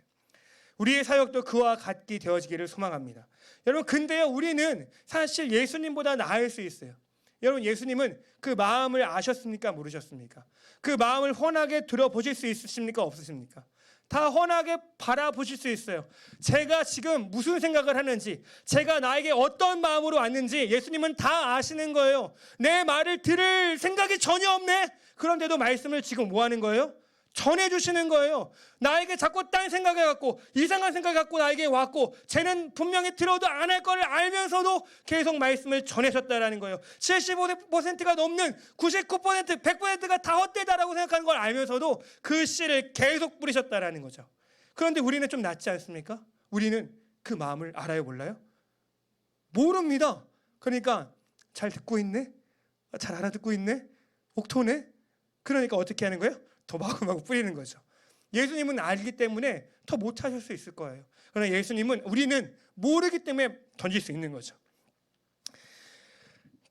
우리의 사역도 그와 같게 되어지기를 소망합니다. 여러분, 근데요, 우리는 사실 예수님보다 나을 수 있어요. 여러분, 예수님은 그 마음을 아셨습니까? 모르셨습니까? 그 마음을 훤하게 들어보실 수 있으십니까? 없으십니까? 다 훤하게 바라보실 수 있어요. 제가 지금 무슨 생각을 하는지, 제가 나에게 어떤 마음으로 왔는지 예수님은 다 아시는 거예요. 내 말을 들을 생각이 전혀 없네? 그런데도 말씀을 지금 뭐 하는 거예요? 전해주시는 거예요. 나에게 자꾸 딴 생각해갖고, 이상한 생각 갖고 나에게 왔고, 쟤는 분명히 들어도 안 할 거를 알면서도 계속 말씀을 전해셨다라는 거예요. 75%가 넘는 99%, 100%가 다 헛되다라고 생각하는 걸 알면서도 그 씨를 계속 뿌리셨다라는 거죠. 그런데 우리는 좀 낫지 않습니까? 우리는 그 마음을 알아요, 몰라요? 모릅니다. 그러니까 잘 듣고 있네? 잘 알아듣고 있네? 옥토네? 그러니까 어떻게 하는 거예요? 더 마구마구 뿌리는 거죠. 예수님은 알기 때문에 더 못하실 수 있을 거예요. 그러나 예수님은, 우리는 모르기 때문에 던질 수 있는 거죠.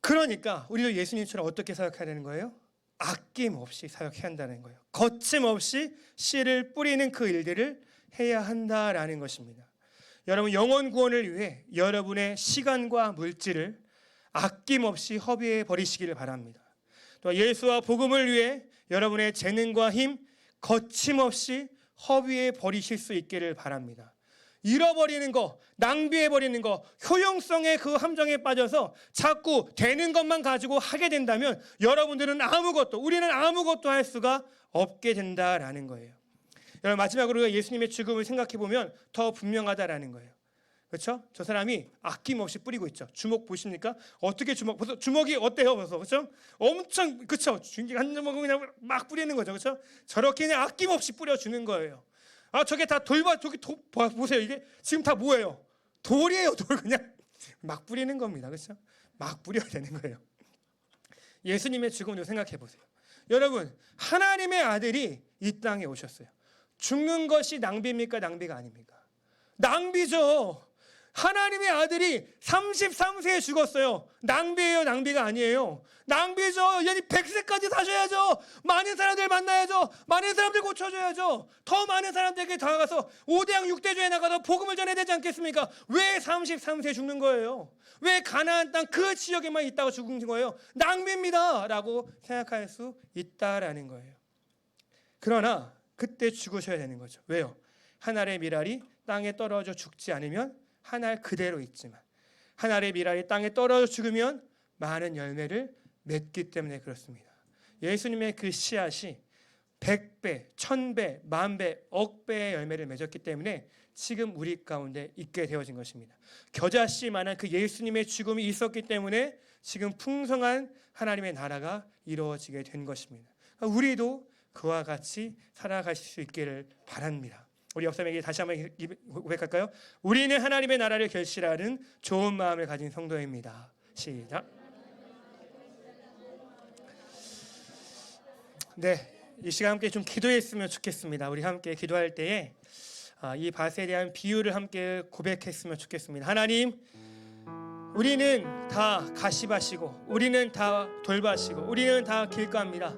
그러니까 우리도 예수님처럼 어떻게 사역해야 되는 거예요? 아낌없이 사역해야 한다는 거예요. 거침없이 씨를 뿌리는 그 일들을 해야 한다라는 것입니다. 여러분, 영혼 구원을 위해 여러분의 시간과 물질을 아낌없이 허비해 버리시기를 바랍니다. 또 예수와 복음을 위해 여러분의 재능과 힘 거침없이 허비해 버리실 수 있기를 바랍니다. 잃어버리는 거, 낭비해버리는 거, 효용성의 그 함정에 빠져서 자꾸 되는 것만 가지고 하게 된다면 여러분들은 우리는 아무것도 할 수가 없게 된다라는 거예요. 여러분, 마지막으로 예수님의 죽음을 생각해보면 더 분명하다라는 거예요. 그렇죠? 저 사람이 아낌없이 뿌리고 있죠. 주먹 보십니까? 어떻게 벌써 주먹이 어때요? 벌써, 그렇죠? 엄청, 그렇죠? 한 주먹 그냥 막 뿌리는 거죠, 그렇죠? 저렇게 그냥 아낌없이 뿌려주는 거예요. 아 저게 다 돌밭 저기 보세요. 이게 지금 다 뭐예요? 돌이에요. 돌 그냥 막 뿌리는 겁니다. 그렇죠? 막 뿌려야 되는 거예요. 예수님의 죽음을 생각해 보세요. 여러분 하나님의 아들이 이 땅에 오셨어요. 죽는 것이 낭비입니까? 낭비가 아닙니까? 낭비죠. 하나님의 아들이 33세에 죽었어요. 낭비예요? 낭비가 아니에요? 낭비죠. 얘는 100세까지 사셔야죠. 많은 사람들 만나야죠. 많은 사람들 고쳐줘야죠. 더 많은 사람들에게 다가가서 5대양 6대조에 나가서 복음을 전해야 되지 않겠습니까? 왜 33세에 죽는 거예요? 왜 가나안 땅 그 지역에만 있다가 죽은 거예요? 낭비입니다 라고 생각할 수 있다라는 거예요. 그러나 그때 죽으셔야 되는 거죠. 왜요? 한 알의 밀알이 땅에 떨어져 죽지 않으면 한 알 그대로 있지만 한 알의 밀알이 땅에 떨어져 죽으면 많은 열매를 맺기 때문에 그렇습니다. 예수님의 그 씨앗이 100배, 1000배, 만배, 억배의 열매를 맺었기 때문에 지금 우리 가운데 있게 되어진 것입니다. 겨자씨만한 그 예수님의 죽음이 있었기 때문에 지금 풍성한 하나님의 나라가 이루어지게 된 것입니다. 우리도 그와 같이 살아가실 수 있기를 바랍니다. 우리 옆사람에게 다시 한번 고백할까요? 우리는 하나님의 나라를 결실하는 좋은 마음을 가진 성도입니다. 시작. 네, 이 시간 함께 좀 기도했으면 좋겠습니다. 우리 함께 기도할 때에 이 밭에 대한 비유를 함께 고백했으면 좋겠습니다. 하나님, 우리는 다 가시밭이고 우리는 다 돌밭이고 우리는 다 길가입니다.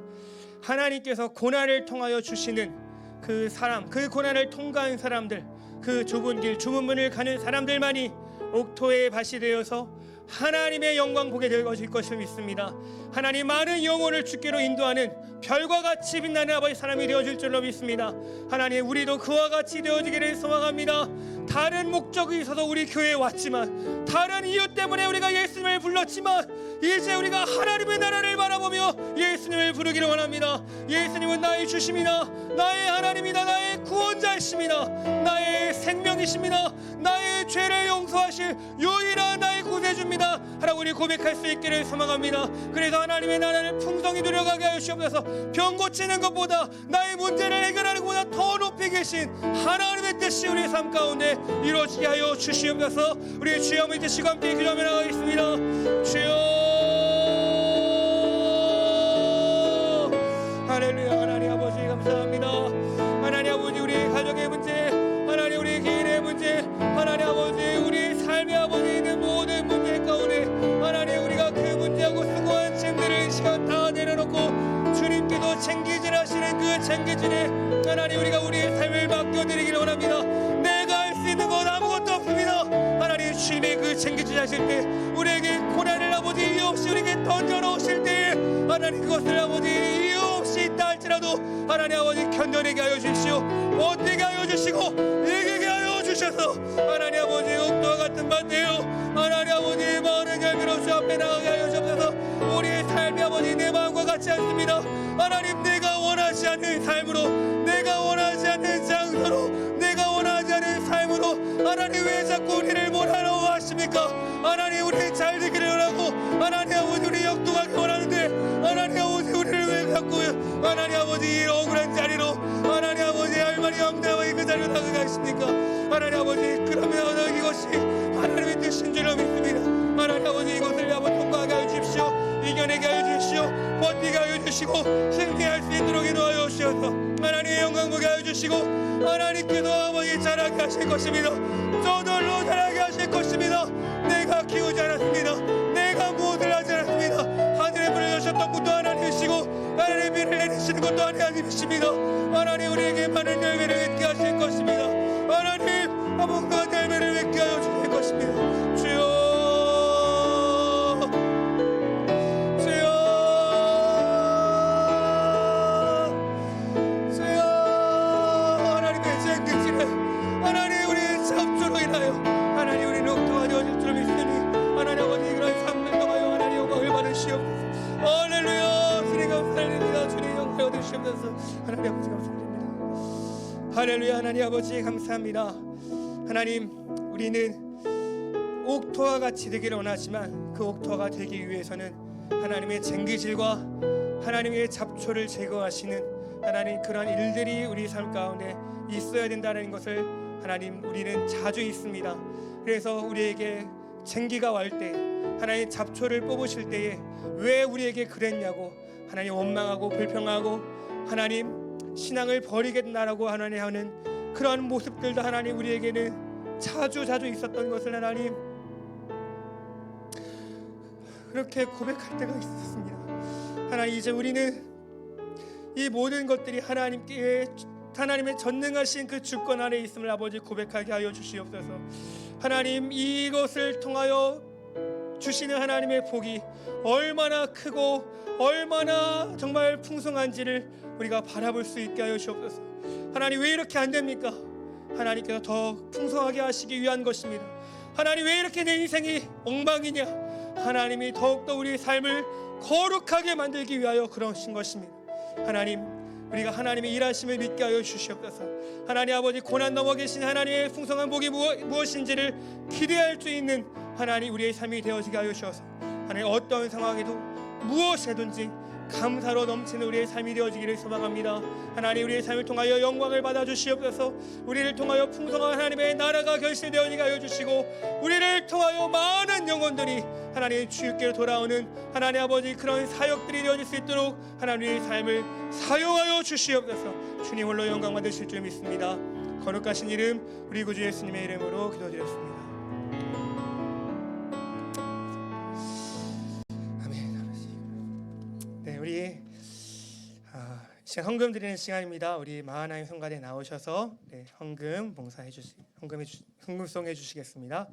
하나님께서 고난을 통하여 주시는 그 사람, 그 고난을 통과한 사람들, 그 좁은 길, 좁은 문을 가는 사람들만이 옥토의 밭이 되어서 하나님의 영광 보게 될 것을 믿습니다. 하나님 많은 영혼을 주께로 인도하는 별과 같이 빛나는 아버지 사람이 되어줄 줄로 믿습니다. 하나님 우리도 그와 같이 되어지기를 소망합니다. 다른 목적이 있어서 우리 교회에 왔지만 다른 이유 때문에 우리가 예수님을 불렀지만 이제 우리가 하나님의 나라를 바라보며 예수님을 부르기를 원합니다. 예수님은 나의 주심이나 나의 하나님이다. 나의 구원자이십니다. 나의 생명이십니다. 나의 죄를 용서하실 유일한 나의 구세주입니다. 하라고 우리 고백할 수 있기를 소망합니다. 그래서 하나님의 나라를 풍성히 누려가게 하여 주옵소서. 병 고치는 것보다 나의 문제를 해결하는 것보다 더 높이 계신 하나님의 뜻이 우리의 삶 가운데 이루어지게 하여 주시옵소서. 우리 주여 믿으시고 함께 기도하며 나가겠습니다. 주여 할렐루야. 하나님 아버지 감사합니다. 하나님 아버지 우리 가정의 문제, 하나님 우리 개인의 문제, 하나님 아버지 우리 삶의 아버지 있는 모든 문제 가운데 하나님 우리가 그 문제하고 수고한 짐들을 이 시간 다 내려놓고 주님께도 챙기질 하시는 그 챙기질에 하나님 우리가 우리의 삶을 맡겨드리기를 원합니다. 내가 할 수 있는 건 아무것도 없습니다. 하나님 주님의 그 챙기질 하실 때 우리에게 고난을 아버지 이유 없이 우리에게 던져놓으실 때 하나님 그것을 아버지 이유 없이 있다 할지라도 하나님 아버지 견뎌내게 하여 주십시오. 버티게 하여 주시고 이기게 하여 주셔서 하나님 아버지 옥토와 같은 밭에요 하나님 아버지 많은 열매로 주 앞에 나가게 하여 주셔서 우리의 삶이 아버지 내 마음과 같지 않습니다. 하나님 내가 원하지 않는 삶으로 내가 원하지 않는 장소로 내가 원하지 않는 삶으로 하나님 왜 자꾸 우리를 몰아넣어 하십니까? 하나님 우리 잘 되기를 원하고 하나님 아버지 우리 역동하기 원하는데 하나님 아버지 우리를 왜 자꾸 하나님 아버지 이 억울한 자리로 하나님 아버지 할머니 영대와의 그 자리로 나가게 하십니까? 하나님 아버지 그러면 이것이 하나님의 뜻인 줄로 믿습니다. 하나님 아버지 이것을 한번 통과하게 하여 주십시오. 이겨내게 하여 주십시오. 버티게 하여 주시고 승리할 수 있도록 인도하여 주셔서 하나님의 영광 보게 하여 주시고 하나님께서 아버지 자라게 하실 것입니다. 저절로 자라게 하실 것입니다. 내가 키우지 않았습니다. 내가 무엇을 하지 않았습니다. 하늘에 불을 여셨던 것도 하나님이시고 하나님의 비를 내리시는 것도 하나님이십니다. 하나님 우리에게 많은 열매를 맺게 하실 것입니다. 하나님 아무것도 열매를 맺게 하여 주실 것입니다. 주여 하나님 우리의 잡조로 인하여 하나님 우리는 옥토가 되어질 줄 믿으니 하나님 아버지 그런 삶을 통하여 하나님 영광을 받으시옵소서. 할렐루야. 주님 감사드립니다. 주님 영광을 얻으시옵소서. 하나님 아버지 감사드립니다. 할렐루야. 하나님 아버지 감사합니다. 하나님 우리는 옥토와 같이 되기를 원하지만 그 옥토가 되기 위해서는 하나님의 쟁기질과 하나님의 잡초를 제거하시는 하나님 그런 일들이 우리 삶 가운데 있어야 된다는 것을 하나님 우리는 자주 있습니다. 그래서 우리에게 쟁기가 왈 때, 하나님 잡초를 뽑으실 때에 왜 우리에게 그랬냐고 하나님 원망하고 불평하고 하나님 신앙을 버리겠나라고 하나님 하는 그런 모습들도 하나님 우리에게는 자주 있었던 것을 하나님 그렇게 고백할 때가 있었습니다. 하나님 이제 우리는 이 모든 것들이 하나님의 전능하신 그 주권 아래 있음을 아버지 고백하게 하여 주시옵소서. 하나님 이것을 통하여 주시는 하나님의 복이 얼마나 크고 얼마나 정말 풍성한지를 우리가 바라볼 수 있게 하여 주옵소서. 하나님 왜 이렇게 안 됩니까? 하나님께서 더 풍성하게 하시기 위한 것입니다. 하나님 왜 이렇게 내 인생이 엉망이냐? 하나님이 더욱더 우리의 삶을 거룩하게 만들기 위하여 그러신 것입니다. 하나님 우리가 하나님의 일하심을 믿게 하여 주시옵소서. 하나님 아버지 고난 넘어 계신 하나님의 풍성한 복이 무엇인지를 기대할 수 있는 하나님 우리의 삶이 되어지게 하여 주셔서 하나님 어떤 상황에도 무엇이든지 감사로 넘치는 우리의 삶이 되어지기를 소망합니다. 하나님 우리의 삶을 통하여 영광을 받아 주시옵소서. 우리를 통하여 풍성한 하나님의 나라가 결실되어지게 하여 주시고 우리를 통하여 많은 영혼들이 하나님 주께로 돌아오는 하나님 아버지 그런 사역들이 되어질 수 있도록 하나님의 삶을 사용하여 주시옵소서. 주님 홀로 영광 받으실 줄 믿습니다. 거룩하신 이름 우리 구주 예수님의 이름으로 기도드렸습니다. 우리 시간 헌금 드리는 시간입니다. 우리 마하나임 성가대 나오셔서 헌금 봉사해 헌금송 해주시겠습니다.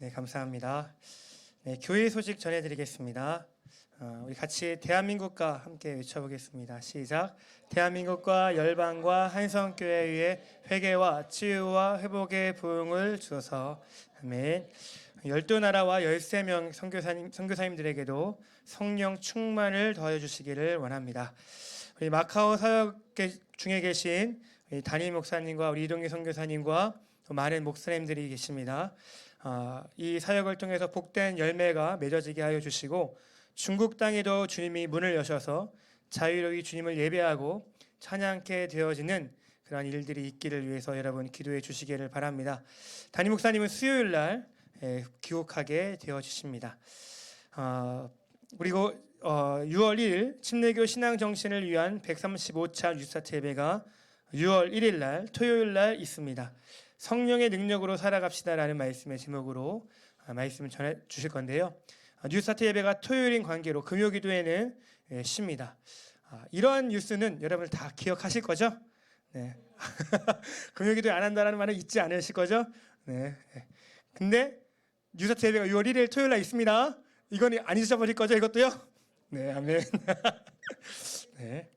네, 감사합니다. 네, 교회 소식 전해드리겠습니다. 우리 같이 대한민국과 함께 외쳐보겠습니다. 시작. 대한민국과 열방과 한성교회의 회개와 치유와 회복의 부흥을 주소서. 아멘. 12나라와 13명 선교사님들에게도 성령 충만을 더해 주시기를 원합니다. 우리 마카오 사역 중에 계신 우리 담임 목사님과 우리 이동기 선교사님과 또 많은 목사님들이 계십니다. 이 사역을 통해서 복된 열매가 맺어지게 하여 주시고 중국 땅에도 주님이 문을 여셔서 자유로이 주님을 예배하고 찬양케 되어지는 그런 일들이 있기를 위해서 여러분 기도해 주시기를 바랍니다. 담임 목사님은 수요일 날 귀국하게 되어지십니다. 그리고 6월 1일 침례교 신앙 정신을 위한 135차 뉴스타트 예배가 6월 1일 날 토요일 날 있습니다. 성령의 능력으로 살아갑시다라는 말씀의 제목으로 말씀을 전해 주실 건데요. 뉴스타트 예배가 토요일인 관계로 금요기도에는 쉽니다. 이러한 뉴스는 여러분 다 기억하실 거죠? 네. 금요기도에 안 한다는 말은 잊지 않으실 거죠? 네. 근데 뉴스타트 예배가 6월 1일 토요일 날 있습니다. 이건 안 잊어버릴 거죠? 이것도요? 네, 아멘. 네.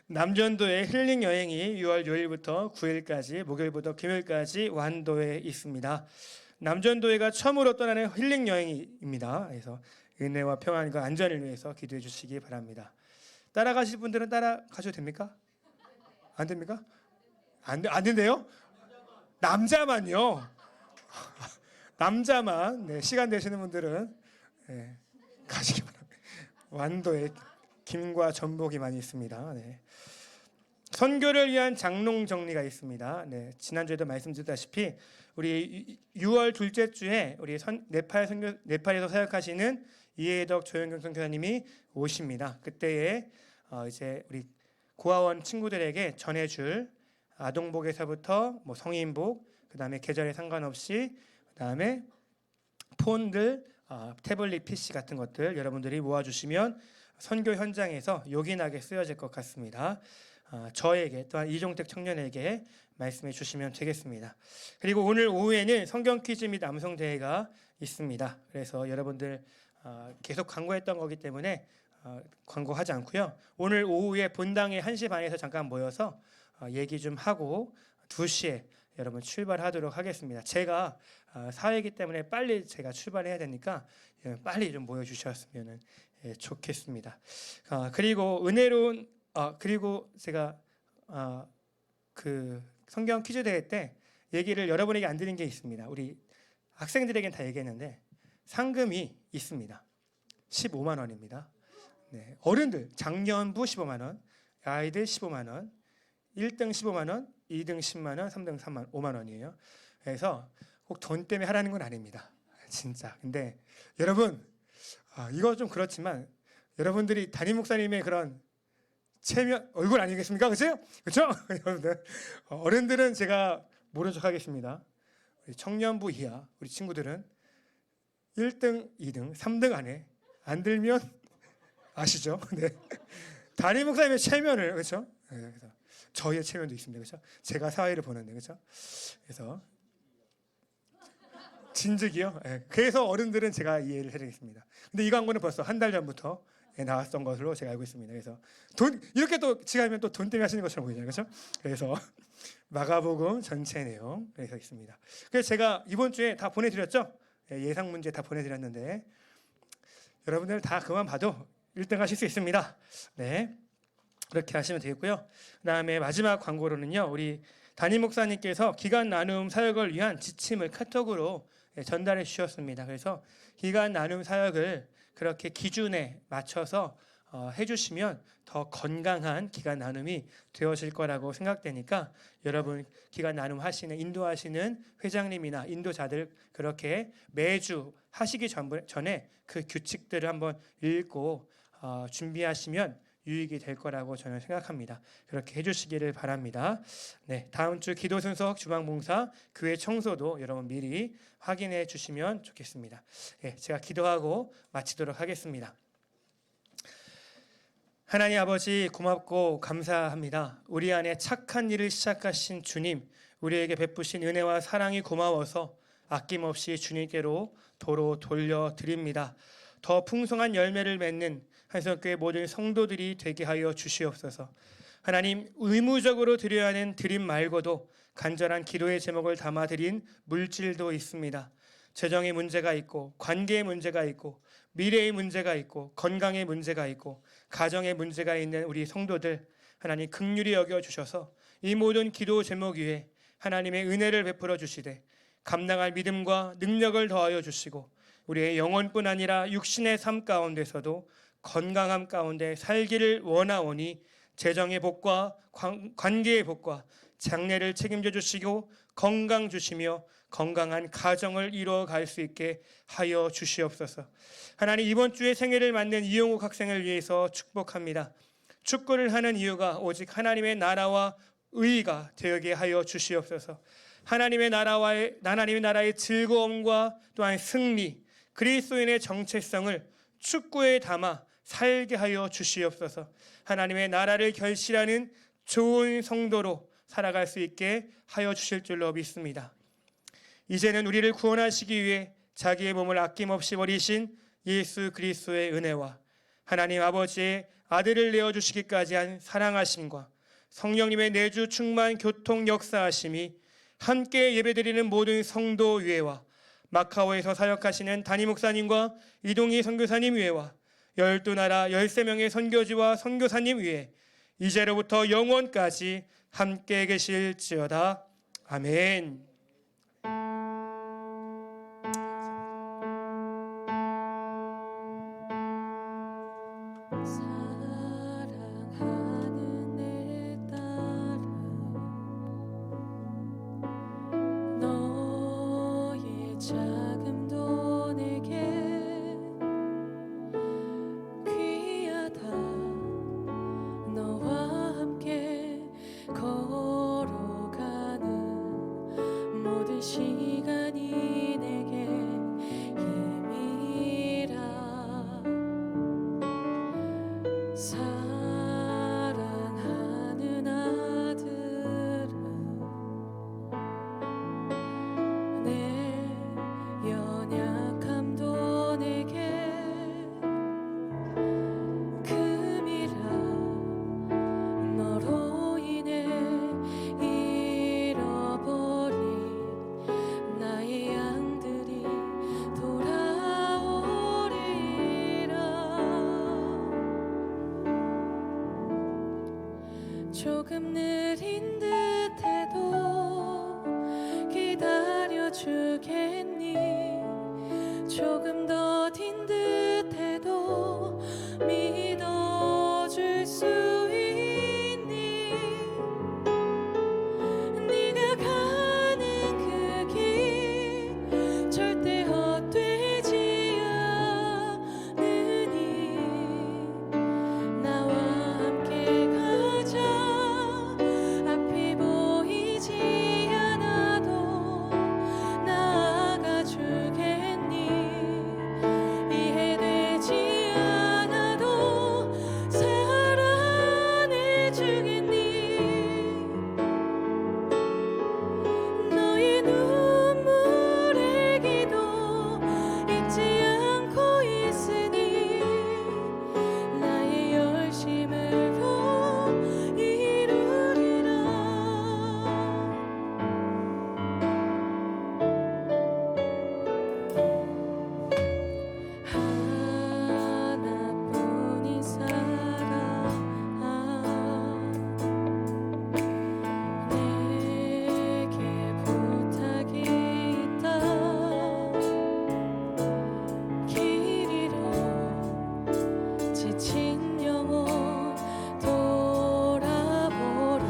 남전도의 힐링 여행이 6월 6일부터 9일까지 목요일부터 금요일까지 완도에 있습니다. 남전도회가 처음으로 떠나는 힐링 여행입니다. 그래서 은혜와 평안과 안전을 위해서 기도해 주시기 바랍니다. 따라가실 분들은 따라가셔도 됩니까? 안 됩니까? 안 된대요? 남자만요. 남자만. 네, 시간 되시는 분들은 가시기 바랍니다. 완도에 김과 전복이 많이 있습니다. 네. 선교를 위한 장롱 정리가 있습니다. 네, 지난주에도 말씀드렸다시피 우리 6월 둘째 주에 우리 네팔에서 사역하시는 이해덕 조영경 선교사님이 오십니다. 그때에 이제 우리 고아원 친구들에게 전해줄 아동복에서부터 뭐 성인복, 그다음에 계절에 상관없이 그다음에 폰들, 태블릿 PC 같은 것들 여러분들이 모아주시면 선교 현장에서 요긴하게 쓰여질 것 같습니다. 저에게 또한 이종택 청년에게 말씀해 주시면 되겠습니다. 그리고 오늘 오후에는 성경 퀴즈 및 암송 대회가 있습니다. 그래서 여러분들 계속 광고했던 거기 때문에 광고하지 않고요. 오늘 오후에 본당에 1시 반에서 잠깐 모여서 얘기 좀 하고 2시에 여러분 출발하도록 하겠습니다. 제가 사회이기 때문에 빨리 제가 출발해야 되니까 빨리 좀 모여주셨으면 좋겠습니다. 그리고 은혜로운 그리고 제가 그 성경 퀴즈 대회 때 얘기를 여러분에게 안 드린 게 있습니다. 우리 학생들에게는 다 얘기했는데 상금이 있습니다. 15만 원입니다. 네, 어른들 작년부 15만 원, 아이들 15만 원, 1등 15만 원, 2등 10만 원, 3등 5만 원이에요. 그래서 꼭 돈 때문에 하라는 건 아닙니다. 진짜. 근데 여러분 이거 좀 그렇지만 여러분들이 담임 목사님의 그런 체면 얼굴 아니겠습니까? 그렇죠? 그렇죠? 여러분들 어른들은 제가 모른 척하겠습니다. 우리 청년부 이하 우리 친구들은 1등, 2등, 3등 안에 안 들면 아시죠? 네. 담임 목사님의 체면을 그렇죠? 네, 그래서 저희의 체면도 있습니다. 그렇죠? 제가 사회를 보는데 그렇죠? 그래서 진즉이요. 네. 그래서 어른들은 제가 이해를 해드리겠습니다. 근데 이 광고는 벌써 한 달 전부터 나왔던 것으로 제가 알고 있습니다. 그래서 돈 이렇게 또 지금 또 돈 때문에 하시는 것처럼 보이잖아요, 그렇죠? 그래서 마가복음 전체 내용 그래서 있습니다. 그래서 제가 이번 주에 다 보내드렸죠. 예상 문제 다 보내드렸는데 여러분들 다 그만 봐도 1등 하실 수 있습니다. 네, 그렇게 하시면 되겠고요. 그다음에 마지막 광고로는요, 우리 담임 목사님께서 기간 나눔 사역을 위한 지침을 카톡으로 전달해 주셨습니다. 그래서 기간 나눔 사역을 그렇게 기준에 맞춰서 해주시면 더 건강한 기간 나눔이 되어질 거라고 생각되니까 여러분 기간 나눔 하시는 인도하시는 회장님이나 인도자들 그렇게 매주 하시기 전에 그 규칙들을 한번 읽고 준비하시면 유익이 될 거라고 저는 생각합니다. 그렇게 해주시기를 바랍니다. 네, 다음 주 기도 순서 주방봉사 교회 청소도 여러분 미리 확인해 주시면 좋겠습니다. 네, 제가 기도하고 마치도록 하겠습니다. 하나님 아버지 고맙고 감사합니다. 우리 안에 착한 일을 시작하신 주님, 우리에게 베푸신 은혜와 사랑이 고마워서 아낌없이 주님께로 도로 돌려드립니다. 더 풍성한 열매를 맺는 한성교회 모든 성도들이 되게 하여 주시옵소서. 하나님, 의무적으로 드려야 하는 드림 말고도 간절한 기도의 제목을 담아드린 물질도 있습니다. 재정의 문제가 있고, 관계의 문제가 있고, 미래의 문제가 있고, 건강의 문제가 있고, 가정의 문제가 있는 우리 성도들, 하나님 긍휼히 여겨주셔서 이 모든 기도 제목 위에 하나님의 은혜를 베풀어 주시되 감당할 믿음과 능력을 더하여 주시고, 우리의 영혼뿐 아니라 육신의 삶 가운데서도 건강함 가운데 살기를 원하오니 재정의 복과 관계의 복과 장래를 책임져 주시고 건강 주시며 건강한 가정을 이루어 갈 수 있게 하여 주시옵소서. 하나님, 이번 주에 생일을 맞는 이용욱 학생을 위해서 축복합니다. 축구를 하는 이유가 오직 하나님의 나라와 의가 되게 하여 주시옵소서. 하나님의 나라의 즐거움과 또한 승리, 그리스도인의 정체성을 축구에 담아 살게 하여 주시옵소서. 하나님의 나라를 결실하는 좋은 성도로 살아갈 수 있게 하여 주실 줄로 믿습니다. 이제는 우리를 구원하시기 위해 자기의 몸을 아낌없이 버리신 예수 그리스도의 은혜와 하나님 아버지의 아들을 내어주시기까지 한 사랑하심과 성령님의 내주 충만 교통 역사하심이 함께 예배드리는 모든 성도 위에와 마카오에서 사역하시는 담임 목사님과 이동희 선교사님 위에와 12나라 13명의 선교지와 선교사님 위에 이제로부터 영원까지 함께 계실지어다. 아멘.
사랑하는 내 딸아, 너의 자금도 내게 귀하다. 너와 함께 걸어가는 모든 시간이 내게 힘이라. 사랑하는 아들아, 내 연약함도 내게 금이라. 너로 인해 잃어버린 나의 양들이 돌아오리라. 조금 느린 듯해도 기다려주겠니? 조금 더딘 듯해도 믿어줄 수 있니? 네가 가는 그 길 절대 헛되지 않으니 나와 함께 가자. 앞이 보이지 않아도 나아가 주겠니? 이해되지 않아도 사랑해 주겠니? 너의 눈물의 기도 잊지 않고 있으니 나의 열심을 더 이루리라. 하나뿐인 사랑, 내게 부탁이 있다. 길 잃어 지친 영혼 돌아보라.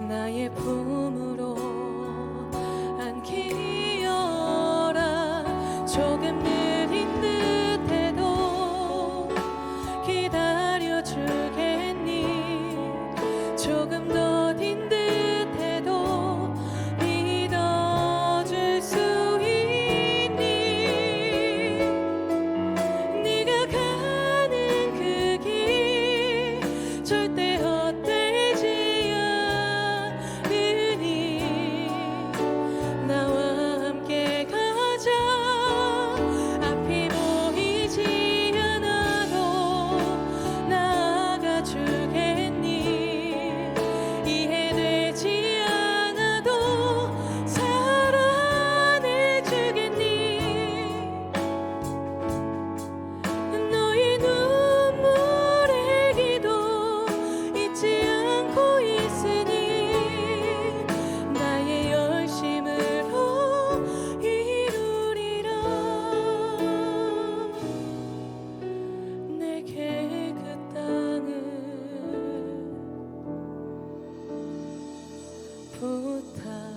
나의 품으로 안기어라. 조금 느린 듯해도 기다려주겠니? 조금 더딘 듯해도 믿어줄 수 있니? 네가 가는 그 길 절대 헛되지 않으니 나와 함께 같아